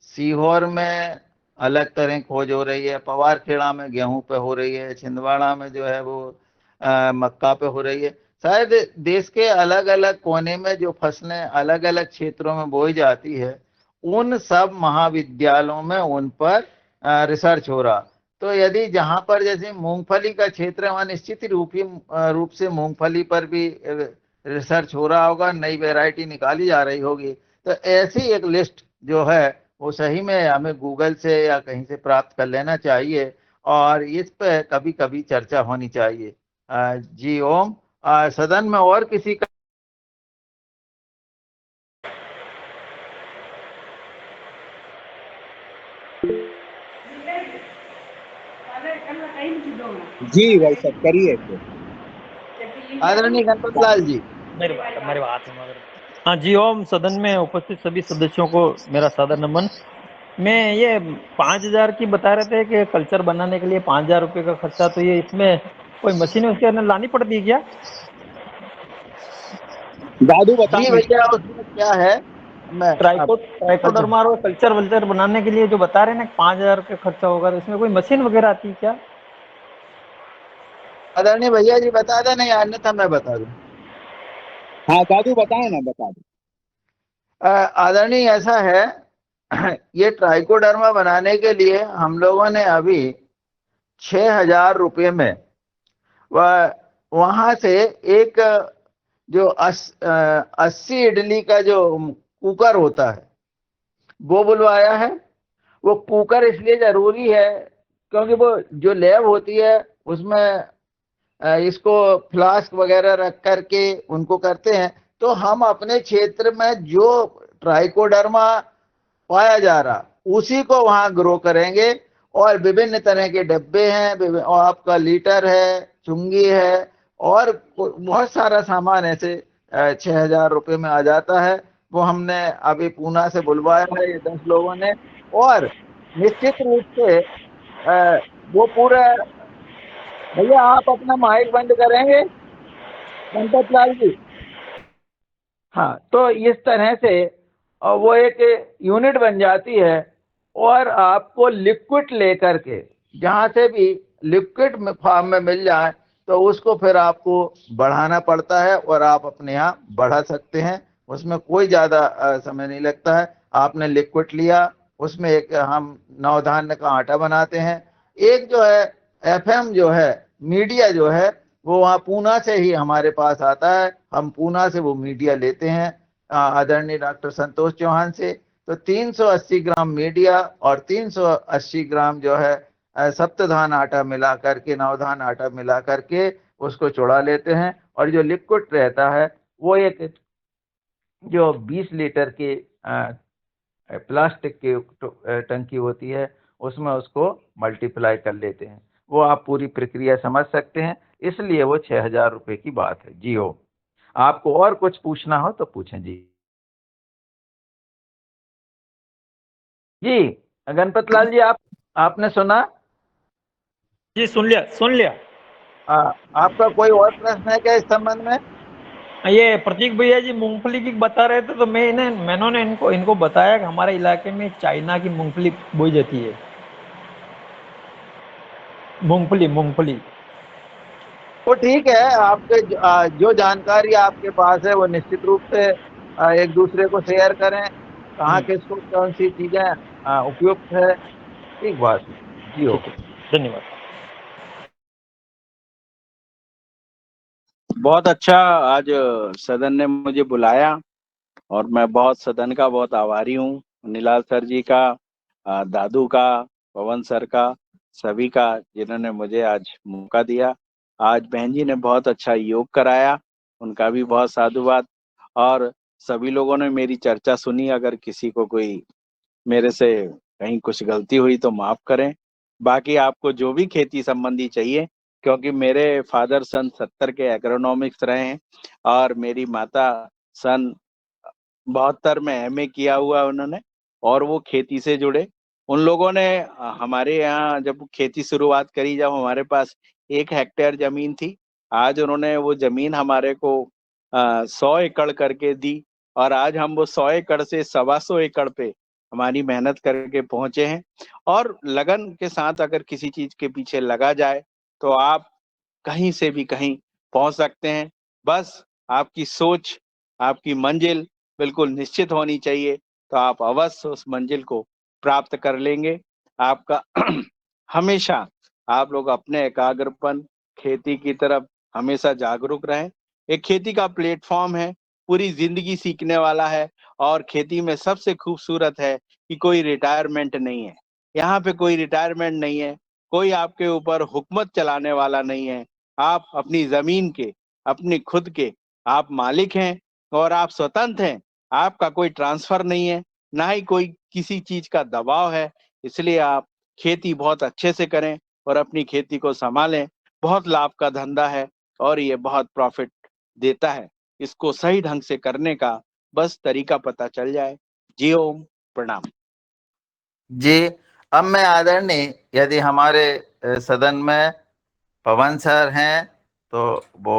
सीहोर में अलग तरह खोज हो रही है, पवारखेड़ा में गेहूं पे हो रही है, छिंदवाड़ा में जो है वो मक्का पे हो रही है। शायद देश के अलग अलग कोने में जो फसलें अलग अलग क्षेत्रों में बोई जाती है, उन सब महाविद्यालयों में उन पर रिसर्च हो रहा। तो यदि जहां पर जैसे मूंगफली का क्षेत्र है, वहां निश्चित रूप से मूंगफली पर भी रिसर्च हो रहा होगा, नई वैरायटी निकाली जा रही होगी। तो ऐसी एक लिस्ट जो है वो सही में हमें गूगल से या कहीं से प्राप्त कर लेना चाहिए, और इस पे कभी कभी चर्चा होनी चाहिए। जी ओम। सदन में और किसी का? जी भाई साहब करिए। आदरणीय गणपत लाल जी। मेरे बात हाँ जी ओम। सदन में उपस्थित सभी सदस्यों को मेरा सादर नमन। मैं ये 5,000 की बता रहे थे कि कल्चर बनाने के लिए 5,000 रुपये का खर्चा, तो ये इसमें कोई मशीन उसके अंदर लानी पड़ती है क्या? दादू जी बताएं। भैया, उसमें क्या है, मैं ट्राइकोडर्मा और कल्चर वल्चर बनाने के लिए जो बता रहे हैं ना 5,000 का खर्चा होगा, तो इसमें कोई मशीन वगैरह आती है क्या? आदरणीय भैया जी बता दें, नहीं अन्यथा मैं बता दूं। हाँ दादू बताए ना, बता दो। आदरणीय ऐसा है, ये ट्राइकोडर्मा बनाने के लिए हम लोगों ने अभी 6,000 रुपये में वहां से एक जो 80 इडली का जो कुकर होता है वो बुलवाया है। वो कुकर इसलिए जरूरी है क्योंकि वो जो लैब होती है उसमें इसको फ्लास्क वगैरह रख करके उनको करते हैं। तो हम अपने क्षेत्र में जो ट्राइकोडर्मा पाया जा रहा उसी को वहां ग्रो करेंगे, और विभिन्न तरह के डब्बे हैं, और आपका लीटर है, चुंगी है, और बहुत सारा सामान ऐसे 6,000 रुपये में आ जाता है। वो हमने अभी पूना से बुलवाया है, ये 10 लोगों ने। और निश्चित रूप से वो पूरा, भैया आप अपना माइक बंद करेंगे गणपत लाल जी? हाँ, तो इस तरह से वो एक यूनिट बन जाती है। और आपको लिक्विड लेकर के जहाँ से भी लिक्विड में फॉर्म में मिल जाए तो उसको फिर आपको बढ़ाना पड़ता है और आप अपने यहाँ बढ़ा सकते हैं। उसमें कोई ज़्यादा समय नहीं लगता है। आपने लिक्विड लिया, उसमें एक हम नवधान्य का आटा बनाते हैं। एक जो है एफएम जो है मीडिया जो है वो वहाँ पूना से ही हमारे पास आता है। हम पूना से वो मीडिया लेते हैं आदरणीय डॉक्टर संतोष चौहान से। तो 380 ग्राम मीडिया और 380 ग्राम जो है सप्तधान आटा मिला करके, नवधान आटा मिला करके उसको चुड़ा लेते हैं। और जो लिक्विड रहता है वो एक जो 20 लीटर की प्लास्टिक की टंकी होती है उसमें उसको मल्टीप्लाई कर लेते हैं। वो आप पूरी प्रक्रिया समझ सकते हैं, इसलिए वो 6,000 रुपये की बात है। जी हो, आपको और कुछ पूछना हो तो पूछें जी। जी गणपत लाल जी, आपने सुना? जी सुन लिया। आपका कोई और प्रश्न है क्या इस संबंध में? ये प्रतीक भैया जी मूंगफली की बता रहे थे, तो मैंने इनको बताया कि हमारे इलाके में चाइना की मूंगफली बोई जाती है। मूंगफली तो ठीक है, आपके जो जानकारी आपके पास है वो निश्चित रूप से एक दूसरे को शेयर करें। कहाँ किसको कौन सी चीजें उपयुक्त है। ठीक बात है जी। हो, धन्यवाद। बहुत अच्छा, आज सदन ने मुझे बुलाया और मैं बहुत सदन का बहुत आभारी हूँ। नीलाल सर जी का, दादू का, पवन सर का, सभी का, जिन्होंने मुझे आज मौका दिया। आज बहन जी ने बहुत अच्छा योग कराया, उनका भी बहुत साधुवाद। और सभी लोगों ने मेरी चर्चा सुनी। अगर किसी को कोई मेरे से कहीं कुछ गलती हुई तो माफ करें। बाकी आपको जो भी खेती संबंधी चाहिए, क्योंकि मेरे फादर सन 70 के एग्रोनॉमिक्स रहे हैं और मेरी माता सन 72 में एमए किया हुआ उन्होंने, और वो खेती से जुड़े। उन लोगों ने हमारे यहाँ जब खेती शुरुआत करी, जब हमारे पास 1 हेक्टेयर जमीन थी, आज उन्होंने वो जमीन हमारे को 100 एकड़ करके दी। और आज हम वो 100 एकड़ से 125 एकड़ पे हमारी मेहनत करके पहुंचे हैं। और लगन के साथ अगर किसी चीज के पीछे लगा जाए तो आप कहीं से भी कहीं पहुंच सकते हैं। बस आपकी सोच, आपकी मंजिल बिल्कुल निश्चित होनी चाहिए, तो आप अवश्य उस मंजिल को प्राप्त कर लेंगे। आपका हमेशा आप लोग अपने एकाग्रपन, खेती की तरफ हमेशा जागरूक रहें। एक खेती का प्लेटफॉर्म है, पूरी जिंदगी सीखने वाला है। और खेती में सबसे खूबसूरत है कि कोई रिटायरमेंट नहीं है। यहाँ पे कोई रिटायरमेंट नहीं है, कोई आपके ऊपर हुकूमत चलाने वाला नहीं है। आप अपनी जमीन के, अपनी खुद के आप मालिक हैं और आप स्वतंत्र हैं। आपका कोई ट्रांसफर नहीं है, ना ही कोई किसी चीज का दबाव है। इसलिए आप खेती बहुत अच्छे से करें और अपनी खेती को संभालें। बहुत लाभ का धंधा है और ये बहुत प्रॉफिट देता है। इसको सही ढंग से करने का बस तरीका पता चल जाए। जी ओम, प्रणाम। जी, अब मैं आदरणीय, यदि हमारे सदन में पवन सर हैं तो वो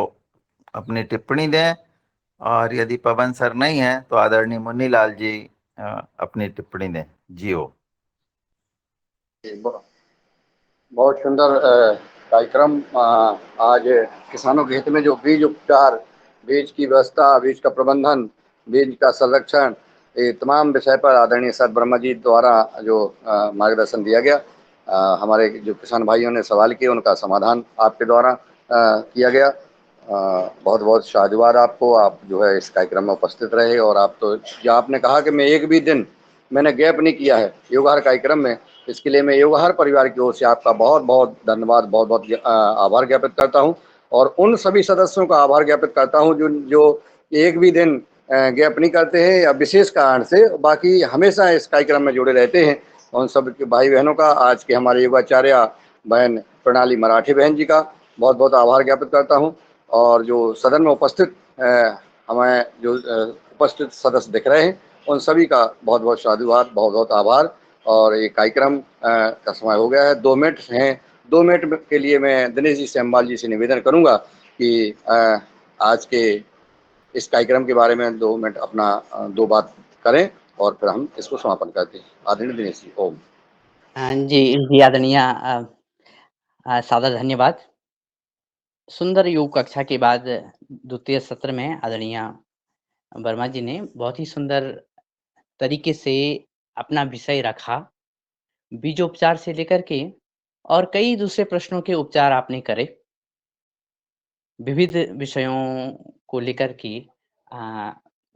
अपनी टिप्पणी दें, और यदि पवन सर नहीं है तो आदरणीय मुन्नीलाल जी अपनी टिप्पणी दें। जी हो। बहुत सुंदर कार्यक्रम। आज किसानों के हित में जो बीज उपचार, बीज की व्यवस्था, बीज का प्रबंधन, बीज का संरक्षण, ये तमाम विषय पर आदरणीय सर ब्रह्मा जी द्वारा जो मार्गदर्शन दिया गया, हमारे जो किसान भाइयों ने सवाल किए उनका समाधान आपके द्वारा किया गया। बहुत बहुत साधुवाद आपको। आप जो है इस कार्यक्रम में उपस्थित रहे, और आप तो जो आपने कहा कि मैं एक भी दिन मैंने गैप नहीं किया है योगाहार कार्यक्रम में, इसके लिए मैं योगाहार परिवार की ओर से आपका बहुत बहुत धन्यवाद, बहुत बहुत आभार ज्ञापित करता हूं। और उन सभी सदस्यों का आभार ज्ञापित करता हूं जो एक भी दिन गैप नहीं करते हैं या विशेष कारण से, बाकी हमेशा इस कार्यक्रम में जुड़े रहते हैं। उन सब भाई बहनों का, आज के हमारे योगाचार्य बहन प्रणाली मराठी बहन जी का बहुत बहुत आभार ज्ञापित करता हूँ। और जो सदन में उपस्थित हमें जो उपस्थित सदस्य दिख रहे हैं उन सभी का बहुत बहुत साधुवाद, बहुत बहुत आभार। और ये कार्यक्रम का समय हो गया है, 2 मिनट हैं। 2 मिनट के लिए मैं दिनेश जी सेमवाल जी से निवेदन करूंगा कि आज के इस कार्यक्रम के बारे में 2 मिनट अपना 2 बात करें और फिर हम इसको समापन करते हैं। आदरणीय दिनेश जी, ओम। जी आदरणीय सादर धन्यवाद। सुंदर योग कक्षा के बाद द्वितीय सत्र में आदरणीय वर्मा जी ने बहुत ही सुंदर तरीके से अपना विषय रखा, बीजोपचार से लेकर के और कई दूसरे प्रश्नों के उपचार आपने करे। विविध विषयों को लेकर के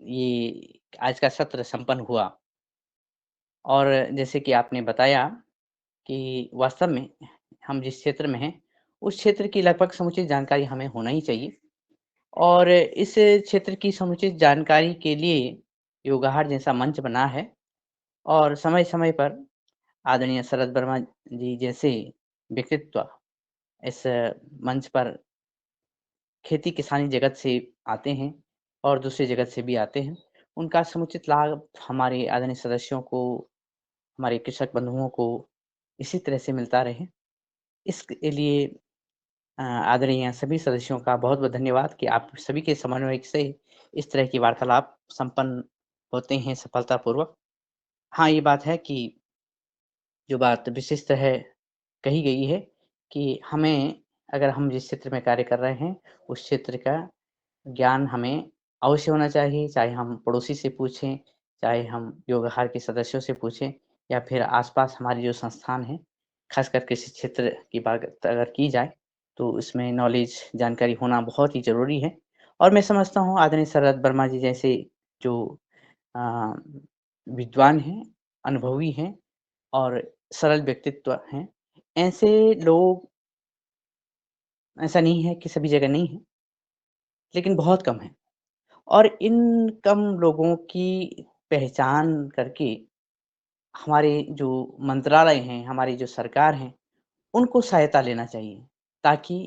ये आज का सत्र संपन्न हुआ और जैसे कि आपने बताया कि वास्तव में हम जिस क्षेत्र में हैं, उस क्षेत्र की लगभग समुचित जानकारी हमें होना ही चाहिए और इस क्षेत्र की समुचित जानकारी के लिए योगाहार जैसा मंच बना है और समय-समय पर आदरणीय शरद वर्मा जी जैसे व्यक्तित्व इस मंच पर खेती किसानी जगत से आते हैं और दूसरी जगत से भी आते हैं। उनका समुचित लाभ हमारे आदरणीय सदस्यों को, हमारे कृषक बंधुओं को इसी तरह से मिलता रहे। इसके लिए आदरणीय सभी सदस्यों का बहुत-बहुत धन्यवाद कि आप सभी के समन्वय से इस तरह की वार्तालाप संपन्न होते हैं सफलतापूर्वक। हाँ, ये बात है कि जो बात विशिष्ट है, कही गई है कि हमें अगर हम जिस क्षेत्र में कार्य कर रहे हैं, उस क्षेत्र का ज्ञान हमें अवश्य होना चाहिए, चाहे हम पड़ोसी से पूछें, चाहे हम योगाहार के सदस्यों से पूछें या फिर आस-पास हमारे जो संस्थान हैं, ख़ासकर कृषि क्षेत्र की बात अगर की जाए, तो इसमें नॉलेज, जानकारी होना बहुत ही ज़रूरी है। और मैं समझता हूँ आदरणीय शरद वर्मा जी जैसे जो अ, विद्वान हैं, अनुभवी हैं और सरल व्यक्तित्व हैं, ऐसे लोग ऐसा नहीं है कि सभी जगह नहीं हैं, लेकिन बहुत कम हैं। और इन कम लोगों की पहचान करके हमारे जो मंत्रालय हैं, हमारी जो सरकार हैं, उनको सहायता लेना चाहिए, ताकि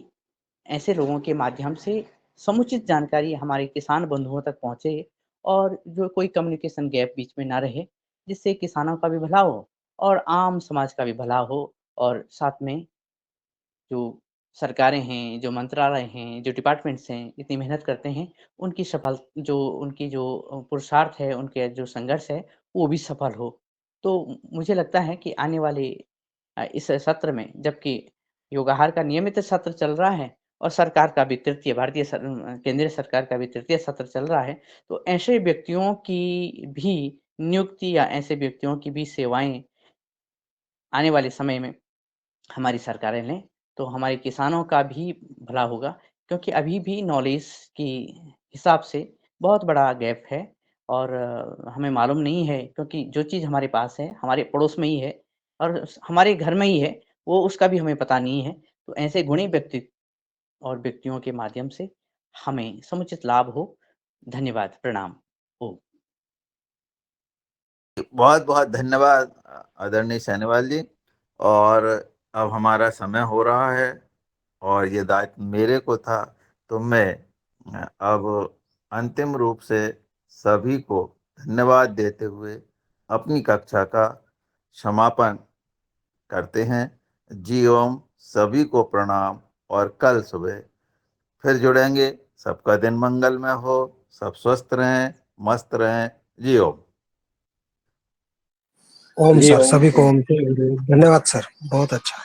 ऐसे लोगों के माध्यम से समुचित जानकारी हमारे किसान बंधुओं तक पहुँचे और जो कोई कम्युनिकेशन गैप बीच में ना रहे, जिससे किसानों का भी भला हो और आम समाज का भी भला हो और साथ में जो सरकारें हैं, जो मंत्रालय हैं, जो डिपार्टमेंट्स हैं, इतनी मेहनत करते हैं, उनकी जो पुरुषार्थ है, उनके जो संघर्ष है, वो भी सफल हो। तो मुझे लगता है कि आने वाले इस सत्र में जबकि योगाहार का नियमित सत्र चल रहा है और सरकार का भी केंद्रीय सरकार का भी तृतीय सत्र चल रहा है, तो ऐसे व्यक्तियों की भी नियुक्ति या ऐसे व्यक्तियों की भी सेवाएँ आने वाले समय में हमारी सरकारें लें, तो हमारे किसानों का भी भला होगा क्योंकि अभी भी नॉलेज की हिसाब से बहुत बड़ा गैप है और हमें मालूम नहीं है क्योंकि जो चीज़ हमारे पास है, हमारे पड़ोस में ही है और हमारे घर में ही है, वो उसका भी हमें पता नहीं है। तो ऐसे गुणी व्यक्ति और व्यक्तियों के माध्यम से हमें समुचित लाभ हो। धन्यवाद, प्रणाम। ओम। बहुत-बहुत धन्यवाद आदरणीय सान्याल जी। और अब हमारा समय हो रहा है और ये दायित्व मेरे को था, तो मैं अब अंतिम रूप से सभी को धन्यवाद देते हुए अपनी कक्षा का समापन करते हैं। जी ओम, सभी को प्रणाम और कल सुबह फिर जुड़ेंगे। सबका दिन मंगलमय हो, सब स्वस्थ रहें, मस्त रहें। जी ओम। ओम सर, सभी को ओम। धन्यवाद सर, बहुत अच्छा।